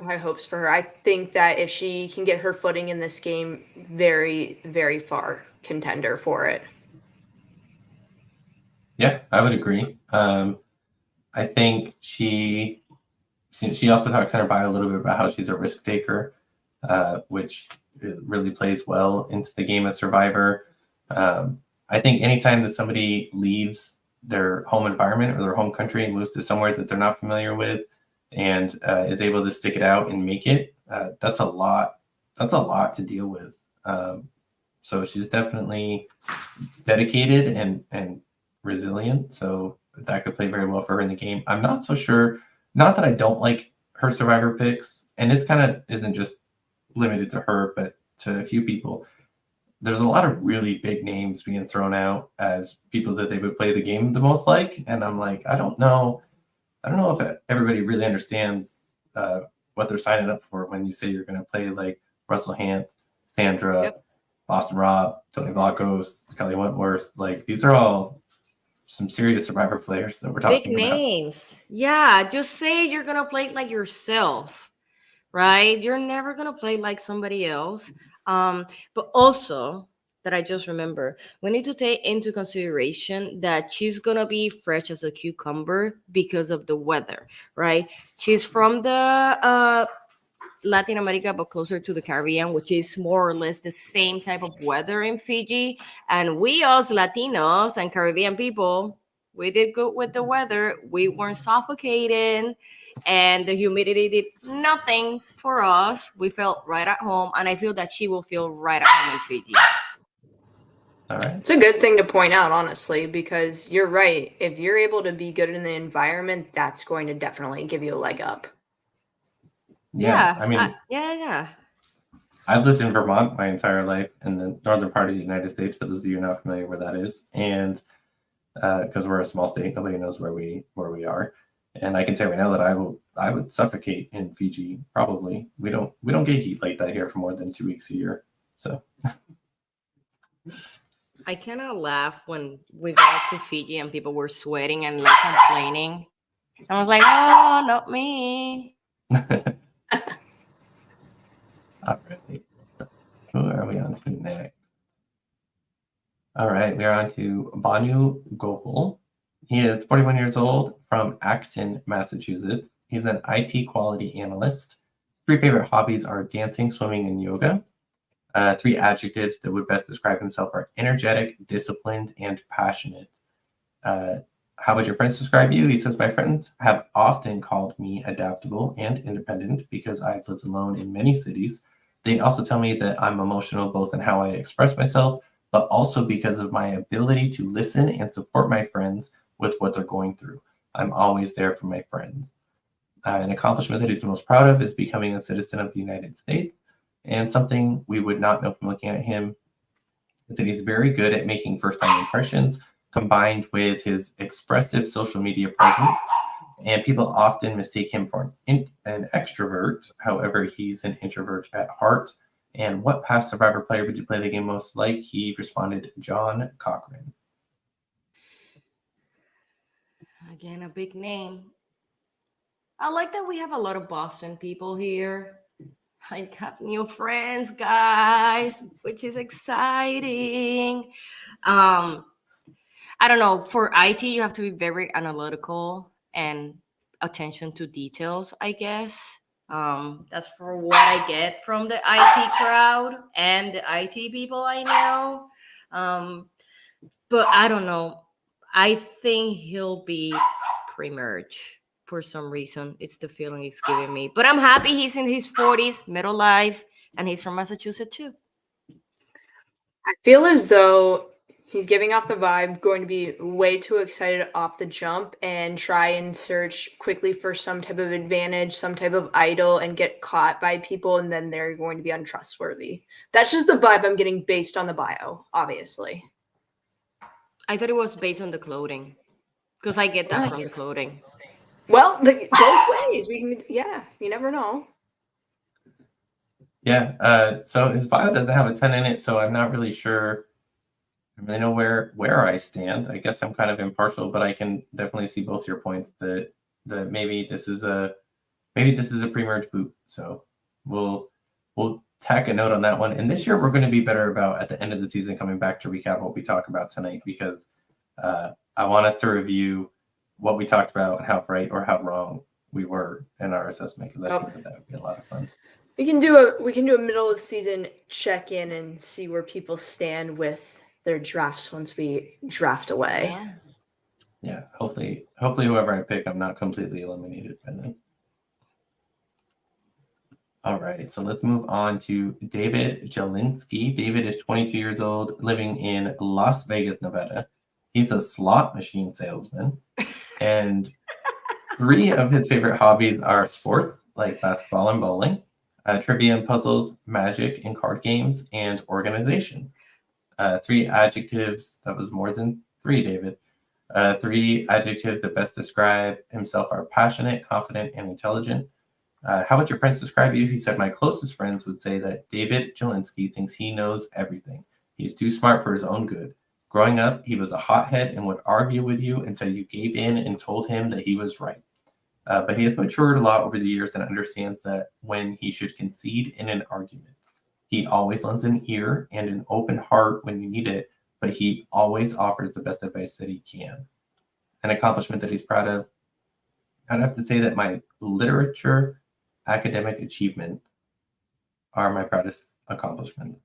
high hopes for her. I think that if she can get her footing in this game, very, very far contender for it. Yeah, I would agree. I think she also talks in her bio a little bit about how she's a risk taker, which really plays well into the game of Survivor. I think anytime that somebody leaves their home environment or their home country and moves to somewhere that they're not familiar with and is able to stick it out and make it, that's a lot. That's a lot to deal with. So she's definitely dedicated and resilient. So that could play very well for her in the game. I'm not so sure. Not that I don't like her Survivor picks, and this kind of isn't just limited to her, but to a few people. There's a lot of really big names being thrown out as people that they would play the game the most like, and I'm like, I don't know if everybody really understands what what they're signing up for when you say you're going to play like Russell Hantz, Sandra, Yep. Boston Rob, Tony Vlachos, Kelly Wentworth. Like these are all some serious Survivor players that we're Big talking about. names. Yeah, just say you're gonna play like yourself, right? You're never gonna play like somebody else. But also that I just remember, we need to take into consideration that she's gonna be fresh as a cucumber because of the weather, right? She's from the Latin America, but closer to the Caribbean, which is more or less the same type of weather in Fiji. And we, us Latinos and Caribbean people, we did good with the weather. We weren't suffocating, and the humidity did nothing for us. We felt right at home, and I feel that she will feel right at home in Fiji. All right. It's a good thing to point out, honestly, because you're right. If you're able to be good in the environment, that's going to definitely give you a leg up. Yeah. I mean, yeah. I've lived in Vermont my entire life in the northern part of the United States, for those of you not familiar where that is. And because we're a small state, nobody knows where we are. And I can tell you right now that I would suffocate in Fiji. Probably. We don't get heat like that here for more than 2 weeks a year. So I cannot laugh when we got to Fiji and people were sweating and like complaining. I was like, oh, not me. all right. Who are we on to next? All right, we are on to Banu Gopal. He is 41 years old from Acton, Massachusetts. He's an IT quality analyst. 3 favorite hobbies are dancing, swimming, and yoga. 3 adjectives that would best describe himself are energetic, disciplined, and passionate. How would your friends describe you? He says, my friends have often called me adaptable and independent because I've lived alone in many cities. They also tell me that I'm emotional both in how I express myself, but also because of my ability to listen and support my friends with what they're going through. I'm always there for my friends. An accomplishment that he's most proud of is becoming a citizen of the United States. And something we would not know from looking at him is that he's very good at making first-time impressions, combined with his expressive social media presence. And people often mistake him for an extrovert. However, he's an introvert at heart. And what past Survivor player would you play the game most like? He responded, John Cochran. Again, a big name. I like that we have a lot of Boston people here. I have new friends, guys, which is exciting. I don't know. For IT, you have to be very analytical and attention to details, I guess. That's for what I get from the IT crowd and the IT people I know. But I don't know. I think he'll be pre-merge for some reason. It's the feeling it's giving me. But I'm happy he's in his 40s, middle life, and he's from Massachusetts too. I feel as though he's giving off the vibe, going to be way too excited off the jump and try and search quickly for some type of advantage, some type of idol, and get caught by people, and then they're going to be untrustworthy. That's just the vibe I'm getting based on the bio, obviously. I thought it was based on the clothing, because I get that from the clothing. Well, both ways. You never know. Yeah, so his bio doesn't have a ton in it, so I'm not really sure. I really know where I stand. I guess I'm kind of impartial, but I can definitely see both your points that maybe this is a pre-merge boot. So we'll tack a note on that one. And this year we're going to be better about at the end of the season coming back to recap what we talk about tonight, because I want us to review what we talked about and how right or how wrong we were in our assessment, because I think that would be a lot of fun. We can do a middle of the season check in and see where people stand with their drafts once we draft away. Yeah, hopefully whoever I pick, I'm not completely eliminated by then. All right, so let's move on to David Jalinski. David is 22 years old, living in Las Vegas, Nevada. He's a slot machine salesman, and 3 of his favorite hobbies are sports, like basketball and bowling, trivia and puzzles, magic and card games, and organization. 3 adjectives, that was more than 3, David. 3 adjectives that best describe himself are passionate, confident, and intelligent. How would your friends describe you? He said, my closest friends would say that David Jalinski thinks he knows everything. He's too smart for his own good. Growing up, he was a hothead and would argue with you until you gave in and told him that he was right. But he has matured a lot over the years and understands that when he should concede in an argument. He always lends an ear and an open heart when you need it, but he always offers the best advice that he can. An accomplishment that he's proud of. I'd have to say that my literature academic achievements are my proudest accomplishments.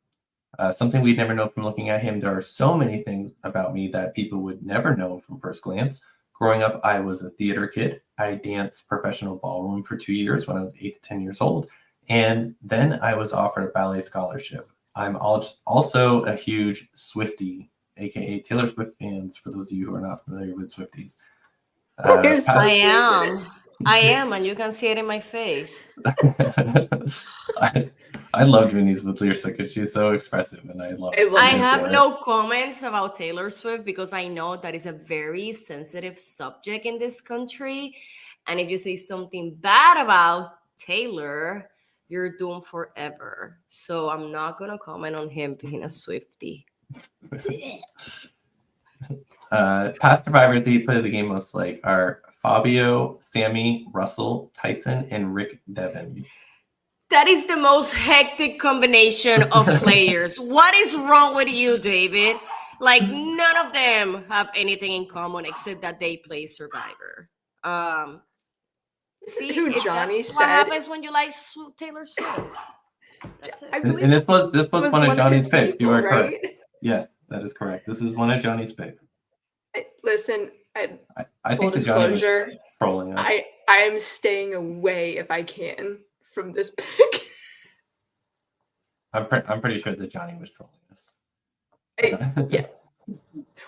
Something we'd never know from looking at him. There are so many things about me that people would never know from first glance. Growing up, I was a theater kid. I danced professional ballroom for 2 years when I was 8 to 10 years old. And then I was offered a ballet scholarship. I'm also a huge Swiftie, aka Taylor Swift fans, for those of you who are not familiar with Swifties. I am, and you can see it in my face. I love doing these with Lyrsa because she's so expressive, and I love it. I have no comments about Taylor Swift because I know that is a very sensitive subject in this country. And if you say something bad about Taylor, you're doomed forever. So I'm not going to comment on him being a Swiftie. Past survivors that you play the game most like are Fabio, Sammy, Russell, Tyson, and Rick Devens. That is the most hectic combination of players. What is wrong with you, David? Like, none of them have anything in common except that they play Survivor. See, who Johnny that's said. what happens when you like Taylor Swift. That's it. And this was one of Johnny's picks. You are right? correct. Yes, that is correct. This is one of Johnny's picks. Listen, I full think Johnny was disclosure, trolling us. I am staying away if I can from this pick. I'm pretty sure that Johnny was trolling us. Yeah.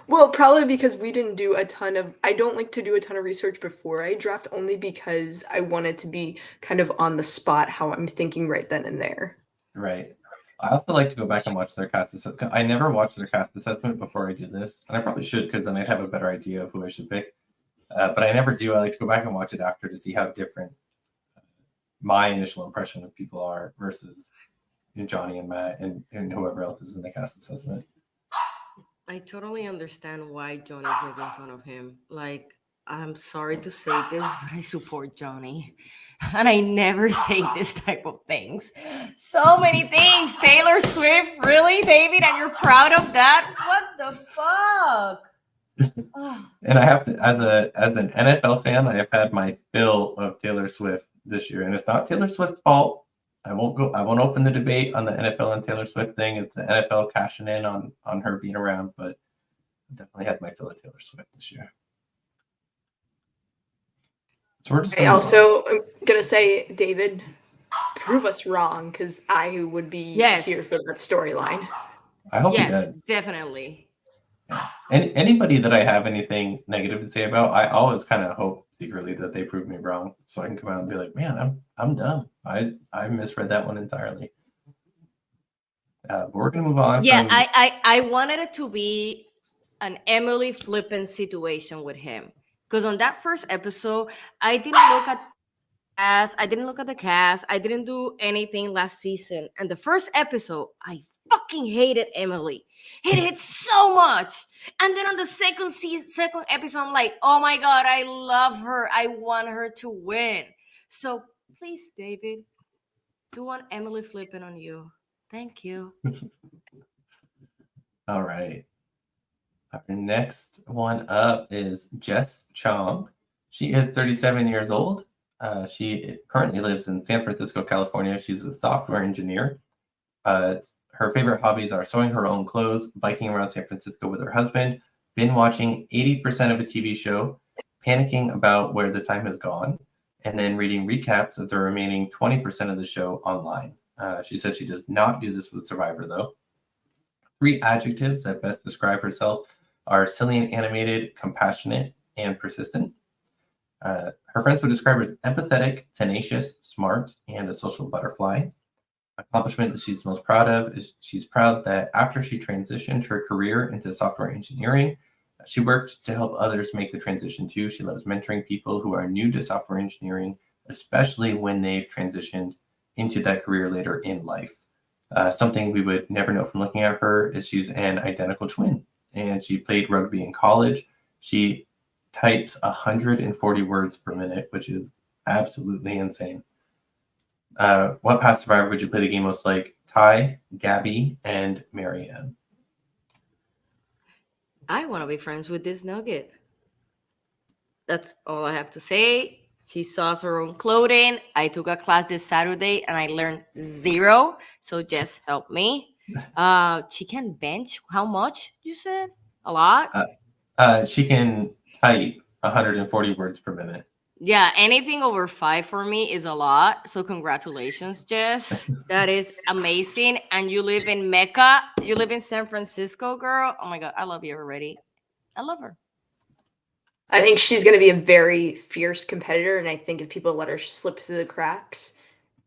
Well, probably because we didn't do a ton of. I don't like to do a ton of research before I draft, only because I want it to be kind of on the spot how I'm thinking right then and there. Right. I also like to go back and watch their cast assessment. I never watched their cast assessment before I do this, and I probably should because then I'd have a better idea of who I should pick. But I never do. I like to go back and watch it after to see how different my initial impression of people are versus Johnny and Matt and whoever else is in the cast assessment. I totally understand why Johnny's making fun of him. Like, I'm sorry to say this, but I support Johnny. And I never say this type of things. So many things. Taylor Swift, really, David? And you're proud of that? What the fuck? And I have to, as an NFL fan, I have had my fill of Taylor Swift this year, and it's not Taylor Swift's fault. I won't open the debate on the NFL and Taylor Swift thing. It's the NFL cashing in on her being around, but I definitely had my fill of Taylor Swift this year. So we're just I also am gonna say, David, prove us wrong, because I would be here for that storyline. I hope he does. Definitely. Yeah. And anybody that I have anything negative to say about, I always kind of hope secretly that they prove me wrong, so I can come out and be like, man, I'm dumb. I misread that one entirely. But we're gonna move on. Yeah, I wanted it to be an Emily Flippin situation with him, because on that first episode, I didn't look at the cast. I didn't do anything last season. And the first episode, I fucking hated Emily. Hated so much. And then on the second episode, I'm like, oh my God, I love her. I want her to win. So please, David, do an Emily Flippin on you. Thank you. All right. Our next one up is Jess Chong. She is 37 years old. She currently lives in San Francisco, California. She's a software engineer. Her favorite hobbies are sewing her own clothes, biking around San Francisco with her husband, binge watching 80% of a TV show, panicking about where the time has gone, and then reading recaps of the remaining 20% of the show online. She says she does not do this with Survivor, though. 3 adjectives that best describe herself are silly and animated, compassionate, and persistent. Her friends would describe her as empathetic, tenacious, smart, and a social butterfly. Accomplishment that she's most proud of is she's proud that after she transitioned her career into software engineering, she worked to help others make the transition too. She loves mentoring people who are new to software engineering, especially when they've transitioned into that career later in life. Something we would never know from looking at her is she's an identical twin, and she played rugby in college. She types 140 words per minute, which is absolutely insane. What past survivor would you play the game most like? Ty, Gabby, and Marianne. I want to be friends with this nugget. That's all I have to say. She saws her own clothing. I took a class this Saturday and I learned 0. So just help me. She can bench. How much you said? A lot? She can type 140 words per minute. Yeah, anything over 5 for me is a lot. So congratulations, Jess. That is amazing. And you live in Mecca. You live in San Francisco, girl. Oh my God, I love you already. I love her. I think she's going to be a very fierce competitor, and I think if people let her slip through the cracks,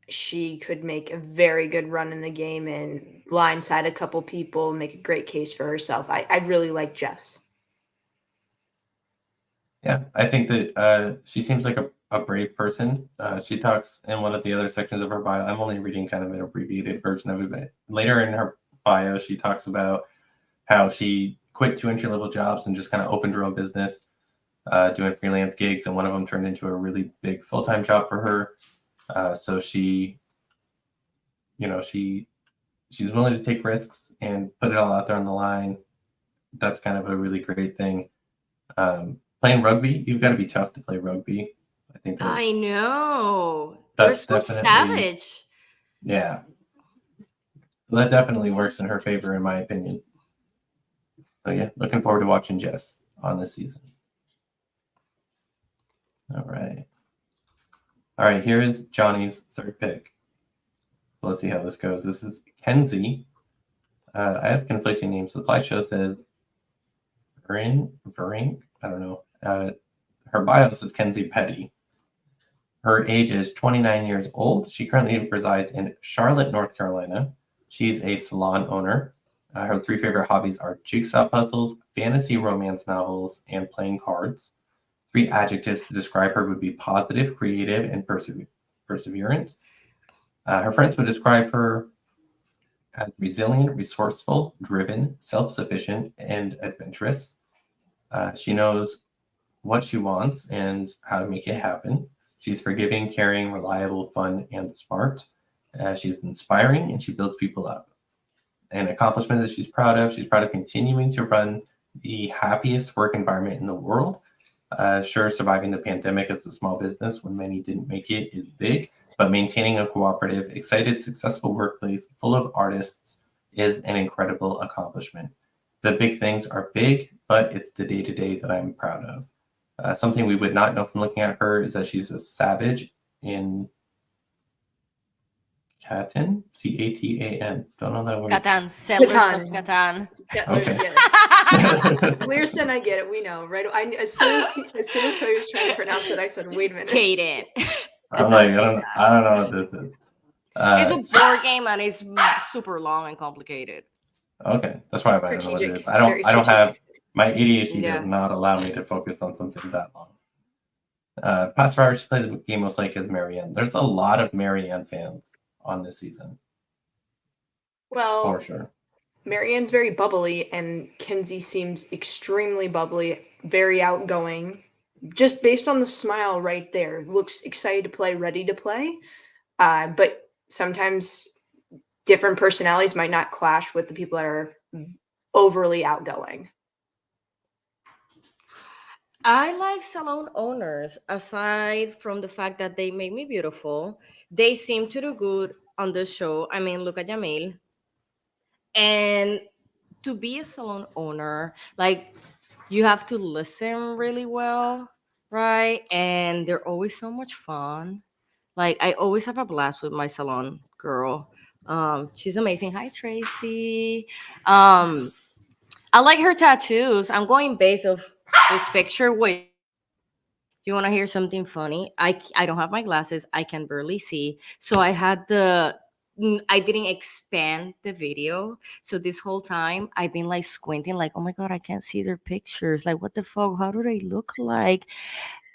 she could make a very good run in the game and blindside a couple people, make a great case for herself. I really like Jess. Yeah, I think that she seems like a brave person. She talks in one of the other sections of her bio. I'm only reading kind of an abbreviated version of it, but later in her bio, she talks about how she quit 2 entry-level jobs and just kind of opened her own business, doing freelance gigs, and one of them turned into a really big full-time job for her. So she's willing to take risks and put it all out there on the line. That's kind of a really great thing. Playing rugby, you've got to be tough to play rugby. I think I know. They're that's so definitely savage. yeah. So that definitely works in her favor, in my opinion. So yeah, looking forward to watching Jess on this season. All right. Here is Johnny's third pick. So let's see how this goes. This is Kenzie. I have conflicting names. The slideshow says Brink. I don't know. Her bio says Kenzie Petty. Her age is 29 years old. She currently resides in Charlotte, North Carolina. She's a salon owner. Her 3 favorite hobbies are jigsaw puzzles, fantasy romance novels, and playing cards. 3 adjectives to describe her would be positive, creative, and perseverance. Her friends would describe her as resilient, resourceful, driven, self-sufficient, and adventurous. She knows what she wants and how to make it happen. She's forgiving, caring, reliable, fun, and smart. She's inspiring, and she builds people up. An accomplishment that she's proud of continuing to run the happiest work environment in the world. Sure, surviving the pandemic as a small business when many didn't make it is big, but maintaining a cooperative, excited, successful workplace full of artists is an incredible accomplishment. The big things are big, but it's the day-to-day that I'm proud of. Something we would not know from looking at her is that she's a savage in Catan, C-A-T-A-N. Don't know that word. Catan, settlers of Catan. Catan. Okay. Lyrsa and I get it. We know, right? As soon as Cody was trying to pronounce it, I said, "Wait a minute." Kaden. I'm like, I don't know what this is. It's a board game and it's super long and complicated. Okay, that's why I don't know what it is. I Very don't have strategic. my ADHD Yeah. does not allow me to focus on something that long. Past survivor, she played the game most like as Marianne. There's a lot of Marianne fans on this season, Well, for sure. Marianne's very bubbly, and Kenzie seems extremely bubbly, very outgoing. Just based on the smile right there, looks excited to play, ready to play. But sometimes different personalities might not clash with the people that are overly outgoing. I like salon owners, aside from the fact that they make me beautiful. They seem to do good on the show. I mean, look at Jamil. And to be a salon owner, like, you have to listen really well, right? And they're always so much fun. Like, I always have a blast with my salon girl. She's amazing. Hi, Tracy. I like her tattoos. I'm going based off this picture. Wait, you want to hear something funny? I don't have my glasses. I can barely see. So I didn't expand the video. So this whole time I've been like squinting, like, oh my God, I can't see their pictures. Like, what the fuck? How do they look like?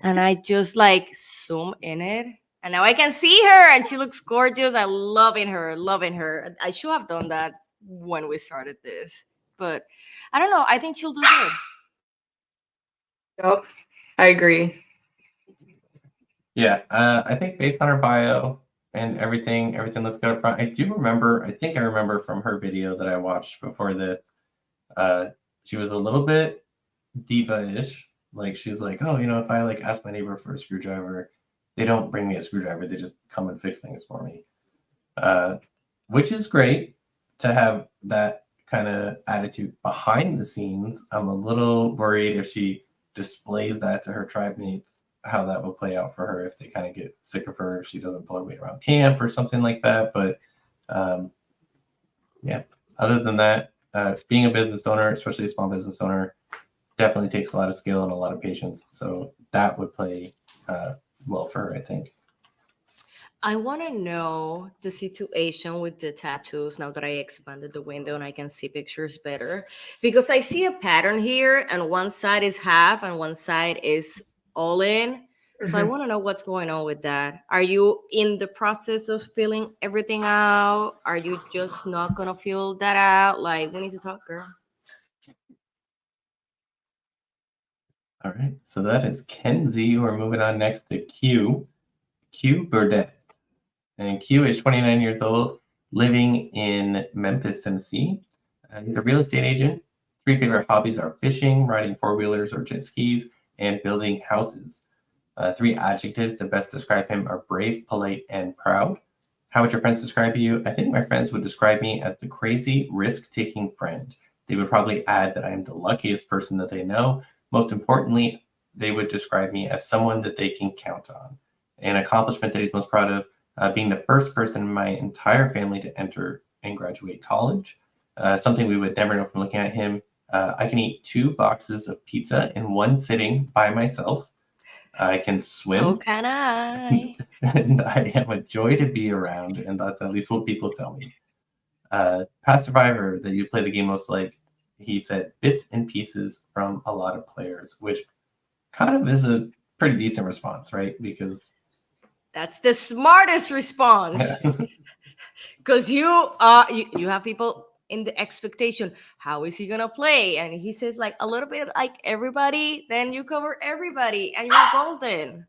And I just like zoom in it And now I can see her, and she looks gorgeous. I'm loving her, loving her. I should have done that when we started this, but I don't know. I think she'll do good. Yep, I agree. Yeah, I think based on her bio and everything looks good up front. I think I remember from her video that I watched before this, she was a little bit diva-ish. Like, she's like, oh, if I like ask my neighbor for a screwdriver, they don't bring me a screwdriver. They just come and fix things for me. Which is great to have that kind of attitude behind the scenes. I'm a little worried if she displays that to her tribe mates, how that will play out for her if they kind of get sick of her, if she doesn't pull her weight around camp or something like that. But yeah, other than that, being a business owner, especially a small business owner, definitely takes a lot of skill and a lot of patience. So that would play well for her, I think. I want to know the situation with the tattoos now that I expanded the window and I can see pictures better, because I see a pattern here and one side is half and one side is all in. So I want to know what's going on with that. Are you in the process of filling everything out? Are you just not going to fill that out? Like, we need to talk, girl. All right, so that is Kenzie. We're moving on next to Q Burdett. And Q is 29 years old, living in Memphis, Tennessee. He's a real estate agent. His 3 favorite hobbies are fishing, riding 4-wheelers or jet skis, and building houses. 3 adjectives to best describe him are brave, polite, and proud. How would your friends describe you? I think my friends would describe me as the crazy, risk-taking friend. They would probably add that I am the luckiest person that they know. Most importantly, they would describe me as someone that they can count on. An accomplishment that he's most proud of, being the first person in my entire family to enter and graduate college. Something we would never know from looking at him. I can eat 2 boxes of pizza in one sitting by myself. I can swim. So can I. And I am a joy to be around, and that's at least what people tell me. Past survivor that you play the game most like, he said bits and pieces from a lot of players, which kind of is a pretty decent response, right? Because that's the smartest response. Because you have people in the expectation, how is he gonna play? And he says like a little bit like everybody, then you cover everybody and you're golden.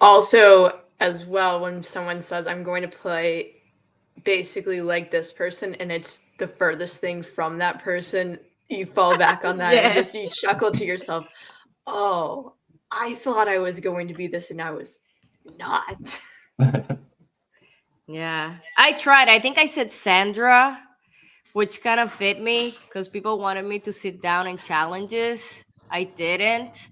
Also, as well, when someone says I'm going to play basically like this person and it's the furthest thing from that person, you fall back on that and just you chuckle to yourself, oh, I thought I was going to be this and I was not. Yeah, I tried. I think I said Sandra, which kind of fit me because people wanted me to sit down in challenges. I didn't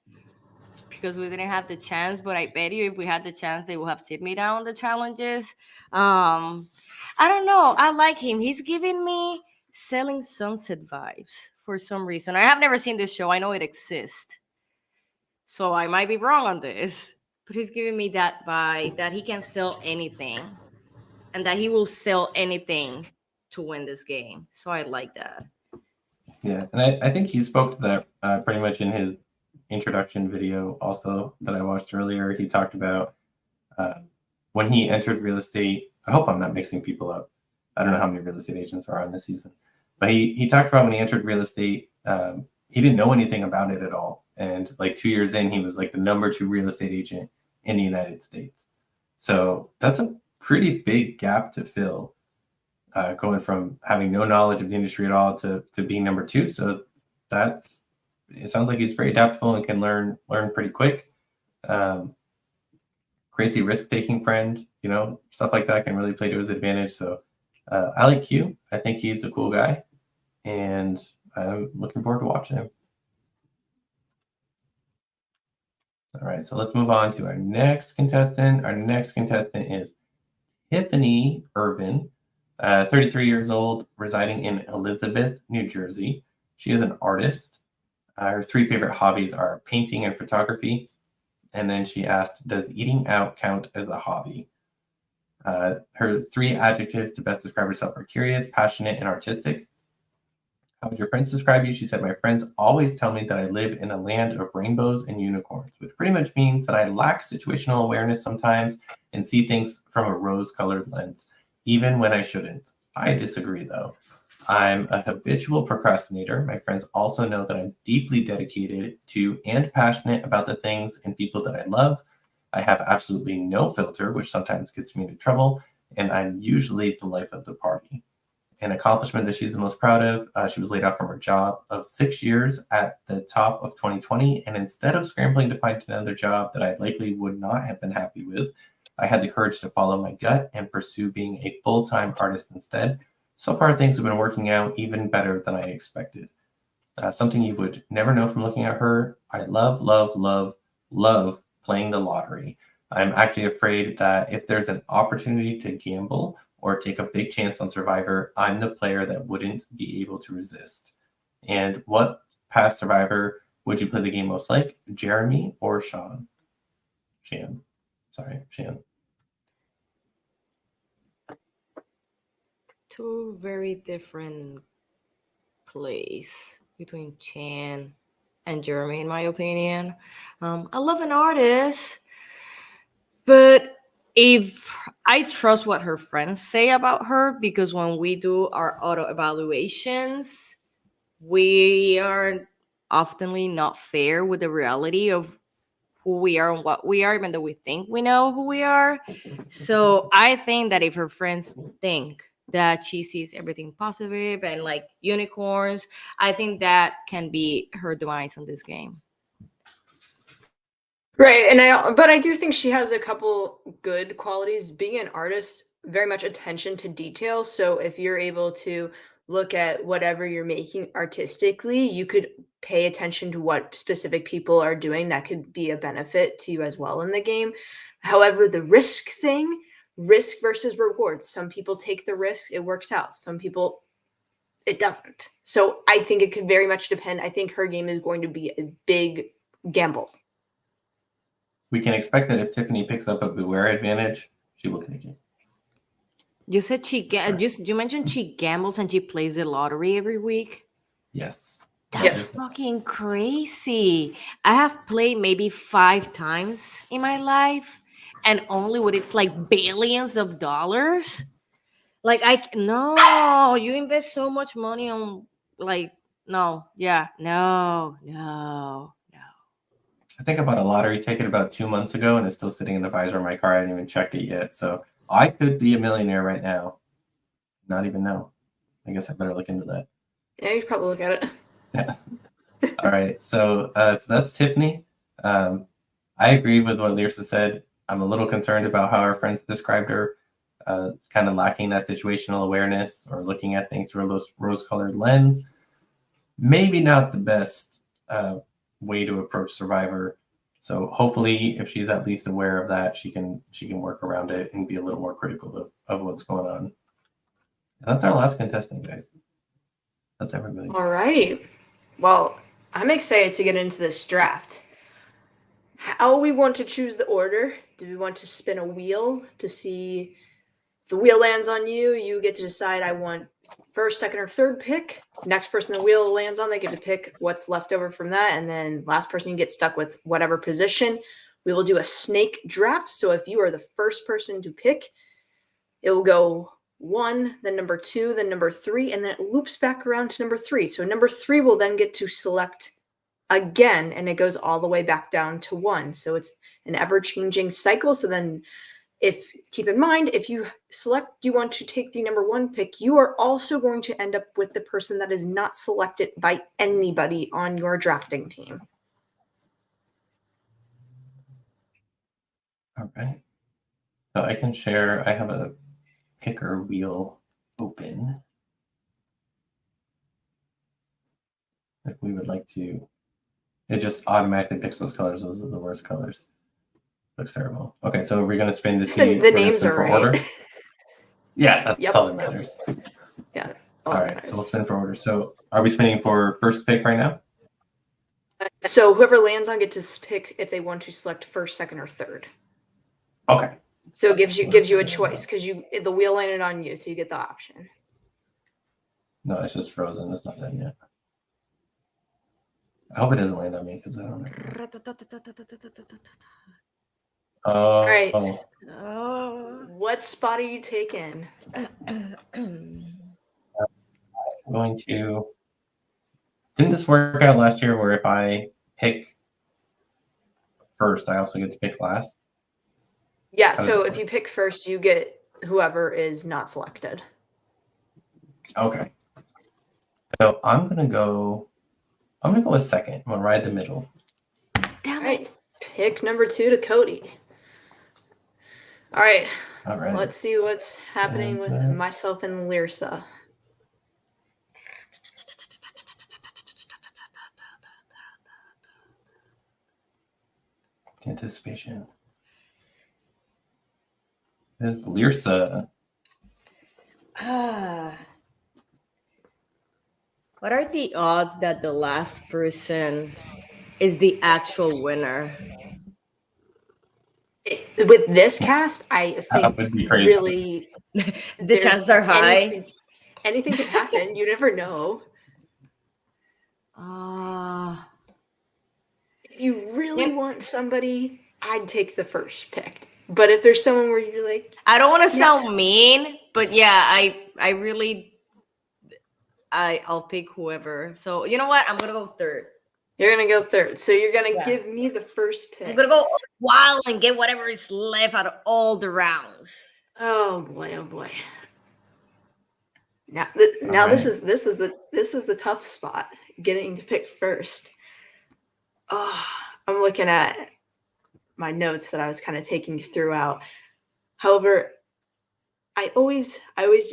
because we didn't have the chance, but I bet you if we had the chance, they would have sit me down the challenges. I don't know. I like him. He's giving me Selling Sunset vibes for some reason. I have never seen this show. I know it exists. So I might be wrong on this, but he's giving me that vibe that he can sell anything and that he will sell anything to win this game. So I like that. Yeah, and I think he spoke to that pretty much in his introduction video also that I watched earlier. He talked about when he entered real estate. I hope I'm not mixing people up. I don't know how many real estate agents are on this season. But he talked about when he entered real estate, he didn't know anything about it at all. And like 2 years in, he was like the number 2 real estate agent in the United States. So that's a pretty big gap to fill, going from having no knowledge of the industry at all to being number 2. So it sounds like he's very adaptable and can learn pretty quick. Crazy risk-taking friend, stuff like that can really play to his advantage. So I like Q. I think he's a cool guy, and I'm looking forward to watching him. All right, so let's move on to our next contestant. Our next contestant is Tiffany Urban, 33 years old, residing in Elizabeth, New Jersey. She is an artist. Her 3 favorite hobbies are painting and photography. And then she asked, does eating out count as a hobby? Her 3 adjectives to best describe herself are curious, passionate, and artistic. How would your friends describe you? She said, my friends always tell me that I live in a land of rainbows and unicorns, which pretty much means that I lack situational awareness sometimes and see things from a rose-colored lens, even when I shouldn't. I disagree, though. I'm a habitual procrastinator. My friends also know that I'm deeply dedicated to and passionate about the things and people that I love. I have absolutely no filter, which sometimes gets me into trouble, and I'm usually the life of the party. An accomplishment that she's the most proud of, she was laid off from her job of 6 years at the top of 2020, and instead of scrambling to find another job that I likely would not have been happy with, I had the courage to follow my gut and pursue being a full-time artist instead. So far, things have been working out even better than I expected. Something you would never know from looking at her. I love, love, love, love playing the lottery. I'm actually afraid that if there's an opportunity to gamble or take a big chance on Survivor, I'm the player that wouldn't be able to resist. And what past Survivor would you play the game most like? Jeremy or Sean? Shan. Two very different plays between Chan and Jeremy, in my opinion. I love an artist, but if I trust what her friends say about her, because when we do our auto evaluations, we are oftenly not fair with the reality of who we are and what we are, even though we think we know who we are. So I think that if her friends think that she sees everything positive and like unicorns, I think that can be her demise on this game. Right, but I do think she has a couple good qualities. Being an artist, very much attention to detail. So if you're able to look at whatever you're making artistically, you could pay attention to what specific people are doing. That could be a benefit to you as well in the game. However, the risk versus rewards. Some people take the risk, it works out. Some people, it doesn't. So I think it could very much depend. I think her game is going to be a big gamble. We can expect that if Tiffany picks up a Beware advantage, she will take it. You said you mentioned she gambles and she plays the lottery every week. Yes. That's fucking crazy. I have played maybe 5 times in my life, and only with it's like billions of dollars. Like no, you invest so much money on like no. I think I bought a lottery ticket about 2 months ago, and it's still sitting in the visor of my car. I haven't even checked it yet. So I could be a millionaire right now. Not even know. I guess I better look into that. Yeah, you should probably look at it. Yeah. All right. So that's Tiffany. I agree with what Lyrsa said. I'm a little concerned about how our friends described her, kind of lacking that situational awareness or looking at things through a rose-colored lens. Maybe not the best way to approach Survivor. So hopefully, if she's at least aware of that, she can work around it and be a little more critical of what's going on. And that's our last contestant, guys. That's everybody. All right. Well, I'm excited to get into this draft. How we want to choose the order? Do we want to spin a wheel to see if the wheel lands on you? You get to decide. I want first, second, or third pick. Next person the wheel lands on, they get to pick what's left over from that. And then last person, you get stuck with whatever position. We will do a snake draft. So if you are the first person to pick, it will go 1, then number 2, then number 3, and then it loops back around to number 3. So number 3 will then get to select again, and it goes all the way back down to 1. So it's an ever-changing cycle. So then keep in mind, if you want to take the number 1 pick, you are also going to end up with the person that is not selected by anybody on your drafting team. All right. So I can share. I have a picker wheel open. If we would like to, it just automatically picks those colors. Those are the worst colors. Looks terrible. Okay, so we're gonna spin this. The names are right. Order. Yeah, that's all that matters. Yeah. All right, so we'll spin for order. So are we spinning for first pick right now? So whoever lands on gets to pick if they want to select first, second, or third. Okay. So it gives you a choice because the wheel landed on you, so you get the option. No, it's just frozen. It's not done yet. I hope it doesn't land on me because I don't know. All right. Oh. What spot are you taking? I'm going to. Didn't this work out last year where if I pick first, I also get to pick last? Yeah, How does so it if work? you pick first, you get whoever is not selected. Okay. So I'm gonna go with second. I'm gonna ride the middle. Damn All it. right, pick number 2 to Cody. All right, All right. let's see what's happening with that. myself and Lyrsa. Anticipation. There's Lyrsa. What are the odds that the last person is the actual winner? With this cast, I That think would be crazy. really The chances are high. Anything could happen. You never know. If you really Yeah. want somebody, I'd take the first pick. But if there's someone where you're like, I don't want to sound mean, but yeah, I'll pick whoever. So you know what? I'm gonna go third. you're gonna go third, so you're gonna Yeah. give me the first pick. I'm gonna go wild and get whatever is left out of all the rounds. Oh boy, oh boy. Now, All this right. is the tough spot, getting to pick first. Oh, I'm looking at my notes that I was kind of taking throughout. However, I always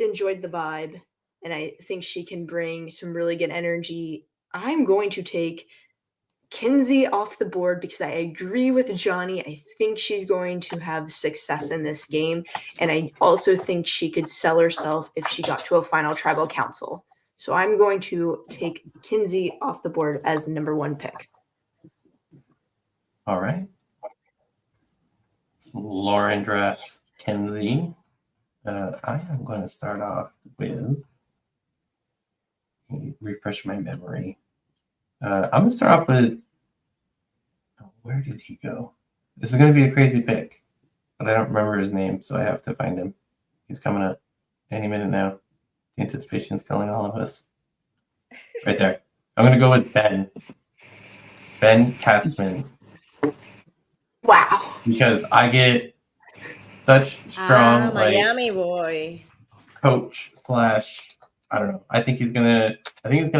enjoyed the vibe, and I think she can bring some really good energy. I'm going to take Kinsey off the board because I agree with Johnny. I think she's going to have success in this game. And I also think she could sell herself if she got to a final tribal council. So I'm going to take Kinsey off the board as number 1 pick. All right. So Lauren drafts Kenzie. I am going to start off with. Let me refresh my memory. I'm going to start off with. Oh, where did he go? This is going to be a crazy pick, but I don't remember his name, so I have to find him. He's coming up any minute now. The anticipation's killing all of us. Right there. I'm going to go with Ben. Ben Catsman. Wow. Because I get such strong Miami boy. coach / I don't know. I think he's gonna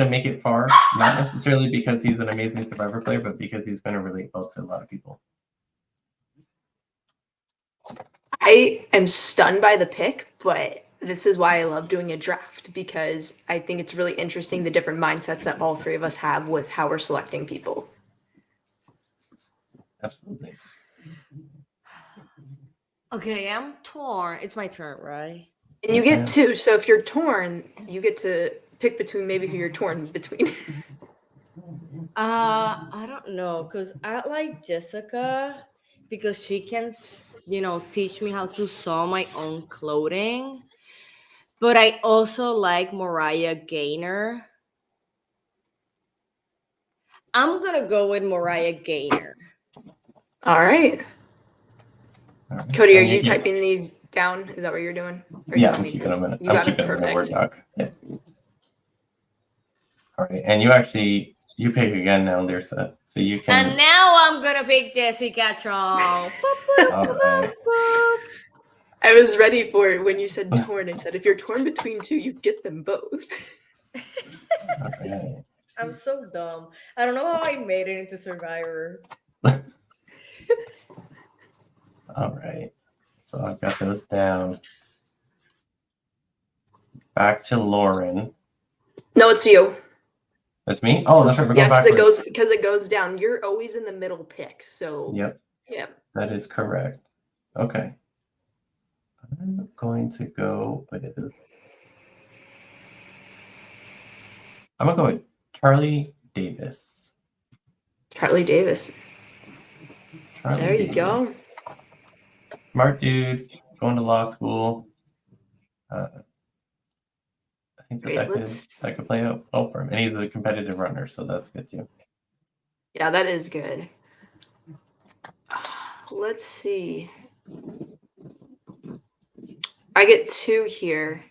make it far. Not necessarily because he's an amazing Survivor player, but because he's gonna relate well to a lot of people. I am stunned by the pick, but this is why I love doing a draft, because I think it's really interesting the different mindsets that all 3 of us have with how we're selecting people. Absolutely. Okay, I'm torn. It's my turn, right? And you Yes, get ma'am. 2, so if you're torn, you get to pick between maybe who you're torn between. I don't know, because I like Jessica because she can, teach me how to sew my own clothing. But I also like Mariah Gaynor. I'm gonna go with Mariah Gaynor. All right. All right. Cody, are And you typing these down? Is that what you're doing? Or Yeah, you I'm want me keeping to? them in. You I'm got it, keeping them in a Word perfect. doc. Yeah. All right, and you pick again now, Lyrsa. So you can. And now I'm gonna pick Jessica Trong. All right. I was ready for it when you said torn. I said, if you're torn between 2, you get them both. All right. I'm so dumb. I don't know how I made it into Survivor. All right. So I've got those down. Back to Lauren. No, it's you. That's me? Oh, that's right. We're Yeah, going because backwards. it goes down. You're always in the middle pick. So Yep, yeah. that is correct. Okay. I'm going to go with. I'm going to go with Charlie Davis. Charlie Davis. Charlie There you Davis. go. Smart dude, going to law school. think Great, that could play out well for him. And he's a competitive runner, so that's good too. Yeah, that is good. Let's see. I get 2 here.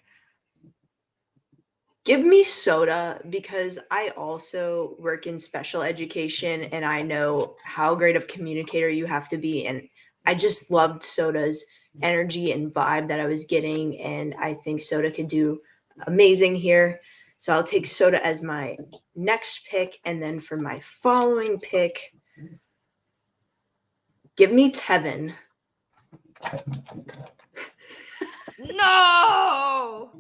Give me soda because I also work in special education and I know how great of a communicator you have to be. And I just loved soda's energy and vibe that I was getting. And I think soda could do amazing here. So I'll take soda as my next pick. And then for my following pick, give me Tevin. No.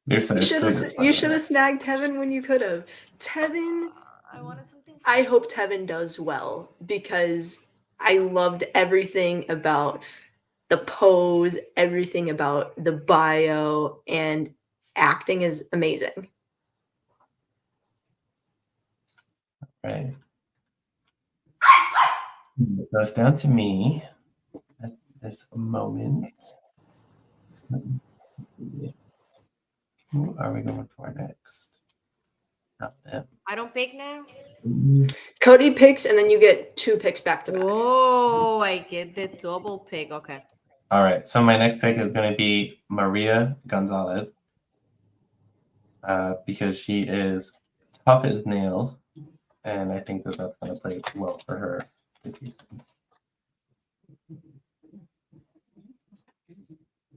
You should have snagged Tevin when you could have. Tevin, I wanted something. I hope Tevin does well because I loved everything about the pose, everything about the bio, and acting is amazing. Right. It goes down to me at this moment. Who are we going for next? Not them. I don't pick now. Cody picks, and then you get 2 picks back to back. Oh, I get the double pick. Okay. All right. So my next pick is going to be Maria Gonzalez because she is tough as nails, and I think that that's going to play well for her this season.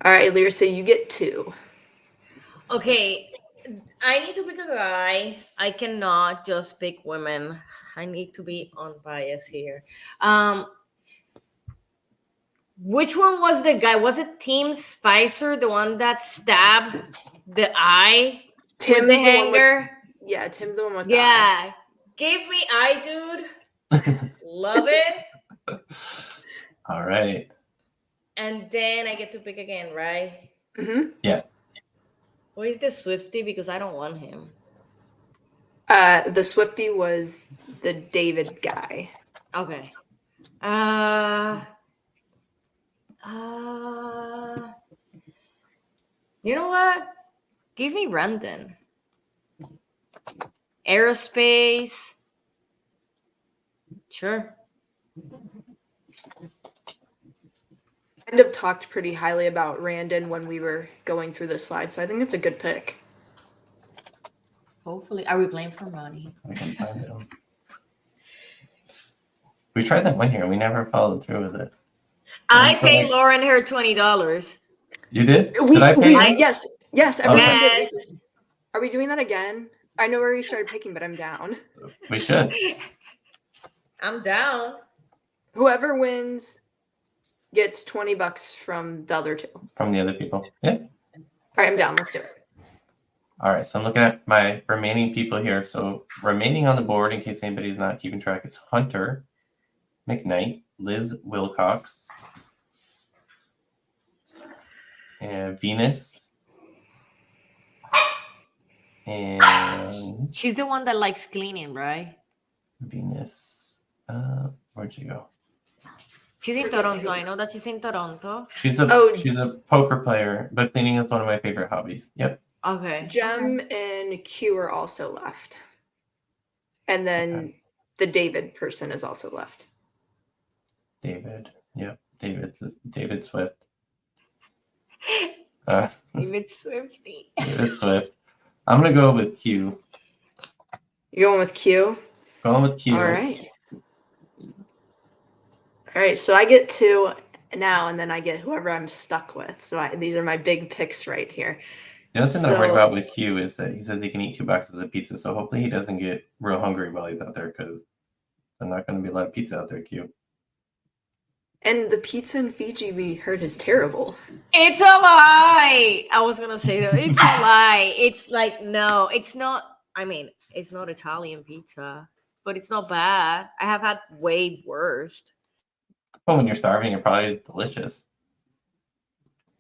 All right, Lyrsa, you get 2. Okay, I need to pick a guy. I cannot just pick women. I need to be unbiased here. Which one was the guy? Was it Team Spicer, the one that stabbed the eye Tim's with the the one with- hanger? Yeah, Tim's the one with the eye. Yeah. Give me eye, dude. Love it. All right. And then I get to pick again, right? Mm-hmm. Yes. Who is the Swiftie? Because I don't want him. The Swiftie was the David guy. Okay. You know what? Give me Randon. Aerospace. Sure. Kind of talked pretty highly about Randon when we were going through the slide, so I think it's a good pick. Hopefully. Are we playing for money? I can find him. We tried that one year. We never followed through with it. I paid Lauren her $20. You did? Did I pay you? Yes, everyone Yes. did. Are we doing that again? I know where you started picking, but I'm down. We should. I'm down. Whoever wins gets $20 from the other 2. From the other people. Yeah. All right, I'm down. Let's do it. All right. So I'm looking at my remaining people here. So remaining on the board, in case anybody's not keeping track, it's Hunter, Magnite, Liz Wilcox, and Venus. And She's the one that likes cleaning, right? Venus. Where'd you go? She's in Toronto. I know that she's in Toronto. She's Oh. a poker player, but cleaning is one of my favorite hobbies. Yep. Okay. Jem and Q are also left. And then the David person is also left. David. Yep. David Swift. David Swiftie. David Swift. I'm gonna go with Q. You're going with Q? Going with Q. All right. All right, so I get 2 now, and then I get whoever I'm stuck with. So these are my big picks right here. The other thing that I'm worried about with Q is that he says he can eat 2 boxes of pizza, so hopefully he doesn't get real hungry while he's out there, because there's not going to be a lot of pizza out there, Q. And the pizza in Fiji we heard is terrible. It's a lie. I was gonna say that. It's a lie. It's like, no, it's not. I mean, it's not Italian pizza, but it's not bad. I have had way worse. Well, when you're starving, it probably is delicious.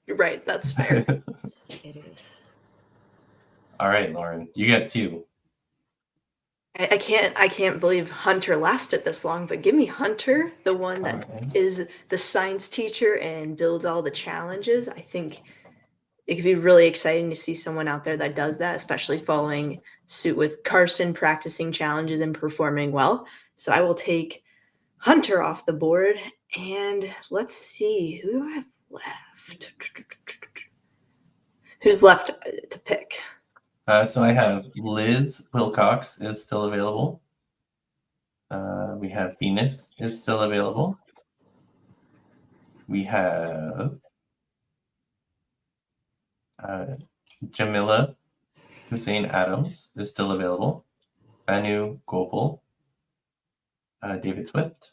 You're right, that's fair. It is. All right, Lauren, you get 2. I can't believe Hunter lasted this long, but give me Hunter, the one that Okay. is the science teacher and builds all the challenges. I think it could be really exciting to see someone out there that does that, especially following suit with Carson practicing challenges and performing well. So I will take Hunter off the board, and let's see, who do I have left? Who's left to pick? So I have Liz Wilcox is still available. We have Venus is still available. We have Jamila Adams is still available. Banu Gopal. David Swift.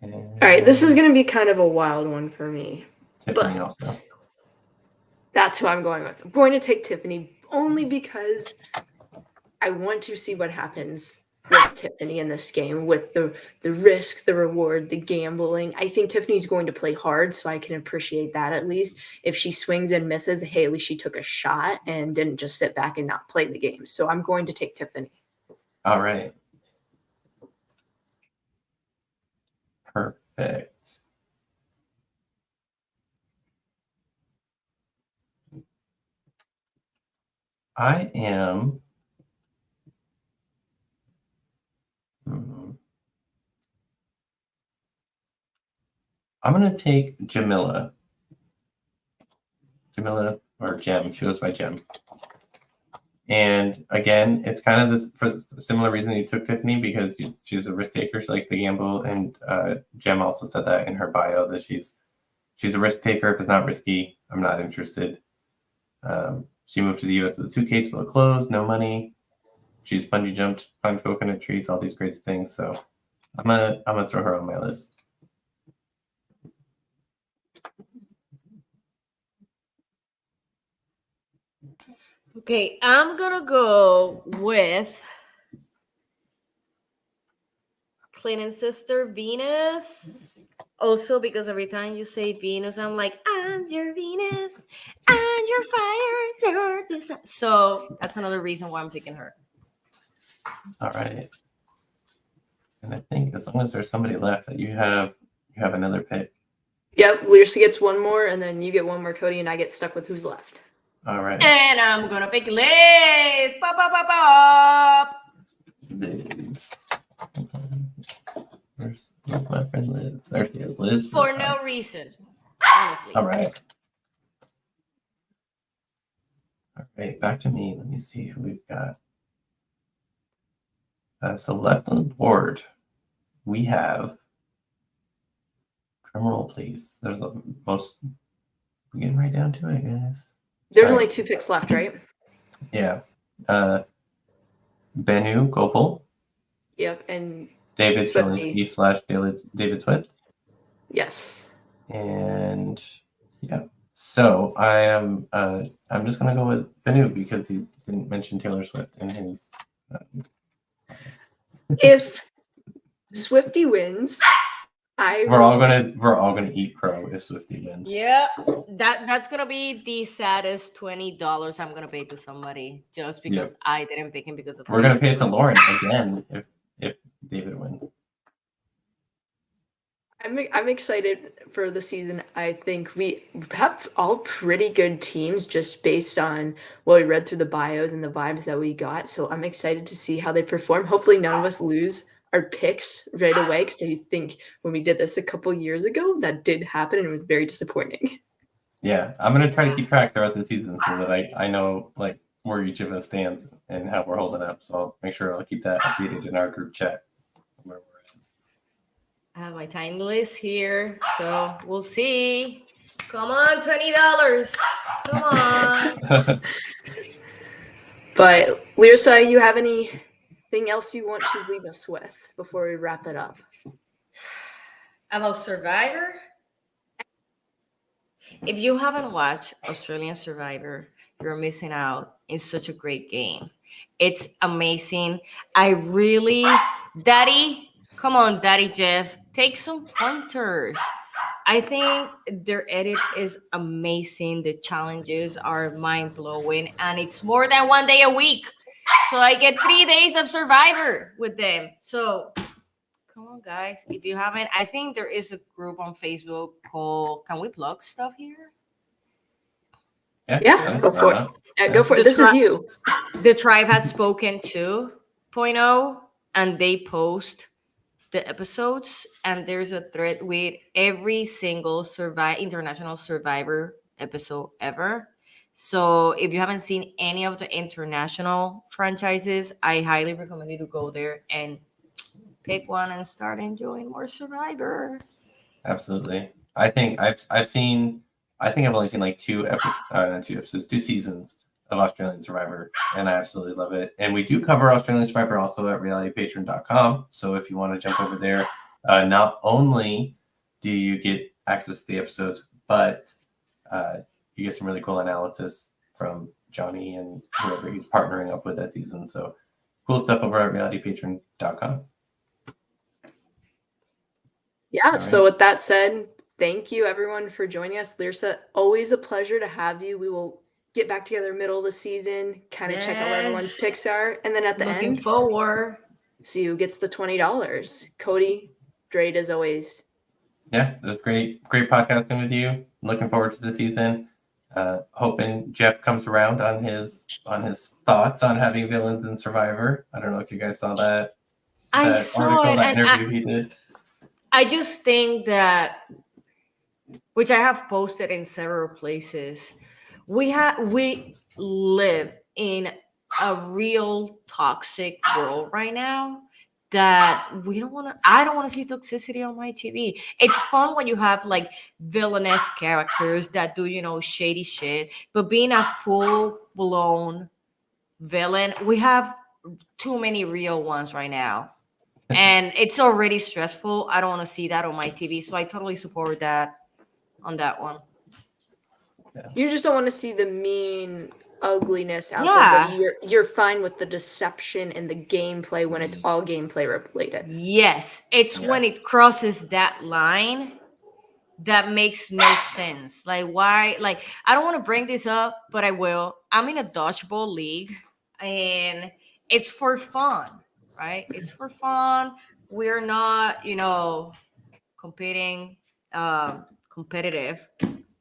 And All right, this is going to be kind of a wild one for me. Tiffany but also. That's who I'm going with. I'm going to take Tiffany only because I want to see what happens with Tiffany in this game, with the risk, the reward, the gambling. I think Tiffany's going to play hard, so I can appreciate that at least. If she swings and misses, hey, at least she took a shot and didn't just sit back and not play the game. So I'm going to take Tiffany. All right. Perfect. I am. I'm going to take Jamila. Jamila or Gem. She goes by Gem. And again, it's kind of this for a similar reason that you took Tiffany, because she's a risk taker. She likes to gamble. And Gem also said that in her bio that she's a risk taker. If it's not risky, I'm not interested. She moved to the U.S. with a suitcase full of clothes, no money. She's bungee jumped, climbed coconut trees, all these crazy things. So I'm gonna throw her on my list. Okay, I'm gonna go with Clinton's sister Venus. Also, because every time you say Venus, I'm like, I'm your Venus, and your fire, your desire. So that's another reason why I'm picking her. All right. And I think as long as there's somebody left that you have another pick. Yep, Lyrsa gets one more, and then you get one more, Cody, and I get stuck with who's left. All right. And I'm gonna pick Liz. Pop, pop, pop, pop. Liz. Where's my friend Liz? There she is. Liz. For no reason, honestly. All right. All right, back to me. Let me see who we've got. So left on the board, we have. Drum roll, please. There's most. We're getting right down to it, guys. There's All only right. 2 picks left, right? Yeah. Banu Gopal. Yep, and David Swifty. Jalinski / David Swift. Yes. And yeah. So I'm just gonna go with Banu because he didn't mention Taylor Swift in his. If Swifty wins, We're all gonna eat crow if Swifty wins. Yeah, that's gonna be the saddest $20 I'm gonna pay to somebody just because I didn't pick him because of. We're gonna pay it to Lauren again if David wins. I'm excited for the season. I think we have all pretty good teams just based on what we read through the bios and the vibes that we got. So I'm excited to see how they perform. Hopefully none of us lose our picks right away, because I think when we did this a couple years ago, that did happen and it was very disappointing. Yeah, I'm gonna try to keep track throughout the season so that I know like where each of us stands and how we're holding up. So I'll make sure I'll keep that updated in our group chat. Where we're at. I have my time list here, so we'll see. Come on, $20. Come on. But Lyrsa, you have anything else you want to leave us with before we wrap it up? About Survivor? If you haven't watched Australian Survivor, you're missing out. It's such a great game. It's amazing. Come on, Daddy Jeff, take some pointers. I think their edit is amazing. The challenges are mind-blowing, and it's more than 1 day a week. So I get 3 days of Survivor with them. So come on, guys. If you haven't, I think there is a group on Facebook called, can we plug stuff here? Yeah, go for it. Go for it. The This is you. The tribe has spoken 2.0, and they post the episodes, and there's a thread with every single international survivor episode ever. So if you haven't seen any of the international franchises, I highly recommend you to go there and pick one and start enjoying more Survivor. Absolutely. I think I've only seen like two seasons of Australian Survivor, and I absolutely love it. And we do cover Australian Survivor also at realitypatron.com. So if you want to jump over there, not only do you get access to the episodes, but you get some really cool analysis from Johnny and whoever he's partnering up with that season. So cool stuff over at realitypatron.com. Yeah, so with that said, thank you everyone for joining us. Lyrsa, always a pleasure to have you. We will get back together middle of the season, kind of check out what everyone's picks are. And then at the Looking end, forward. Sue gets the $20. Cody, great as always. Yeah, it was great podcasting with you. Looking forward to the season. Hoping Jeff comes around on his thoughts on having villains in Survivor. I don't know if you guys saw that. I saw it, that and interview he did. I just think that, which I have posted in several places, we live in a real toxic world right now that I don't want to see toxicity on my TV. It's fun when you have like villainous characters that do, shady shit, but being a full-blown villain, we have too many real ones right now. And it's already stressful. I don't want to see that on my TV. So I totally support that on that one. Yeah. You just don't want to see the mean ugliness out there, but you're fine with the deception and the gameplay when it's all gameplay related. Yes, it's when it crosses that line that makes no sense. Like, why? Like, I don't want to bring this up, but I will. I'm in a dodgeball league, and it's for fun, right? It's for fun. We're not, competing, competitive.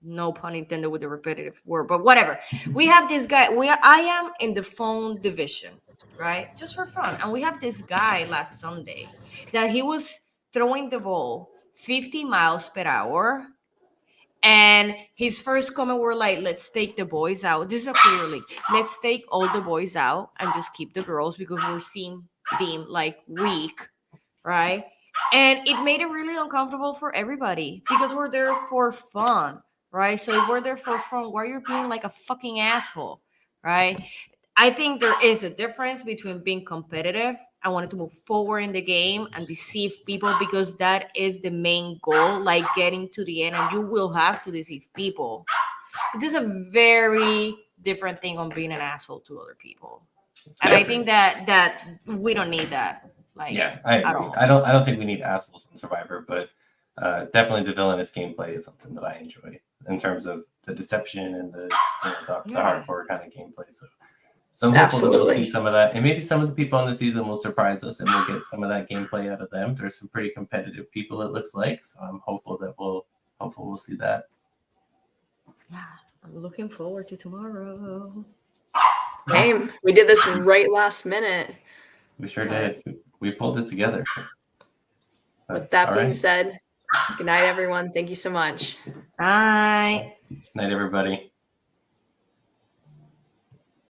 No pun intended with the repetitive word, but whatever. We have this guy. I am in the phone division, right? Just for fun. And we have this guy last Sunday that he was throwing the ball 50 miles per hour. And his first comment were like, let's take the boys out. This is a clear league. Let's take all the boys out and just keep the girls because we're deemed like weak, right? And it made it really uncomfortable for everybody because we're there for fun, right? So if we're there for fun, why are you being like a fucking asshole, right? I think there is a difference between being competitive. I wanted to move forward in the game and deceive people because that is the main goal, like getting to the end, and you will have to deceive people. But this is a very different thing on being an asshole to other people. And I think that we don't need that. Like, I agree. I don't think we need assholes in Survivor, but definitely the villainous gameplay is something that I enjoy in terms of the deception and the hardcore kind of gameplay. So I'm hopeful that we'll see some of that, and maybe some of the people on the season will surprise us, and we'll get some of that gameplay out of them. There's some pretty competitive people, it looks like, so I'm hopeful that we'll see that. Yeah, I'm looking forward to tomorrow. Same. We did this right last minute. We sure did. We pulled it together. With that being said, good night, everyone. Thank you so much. Bye. Good night, everybody.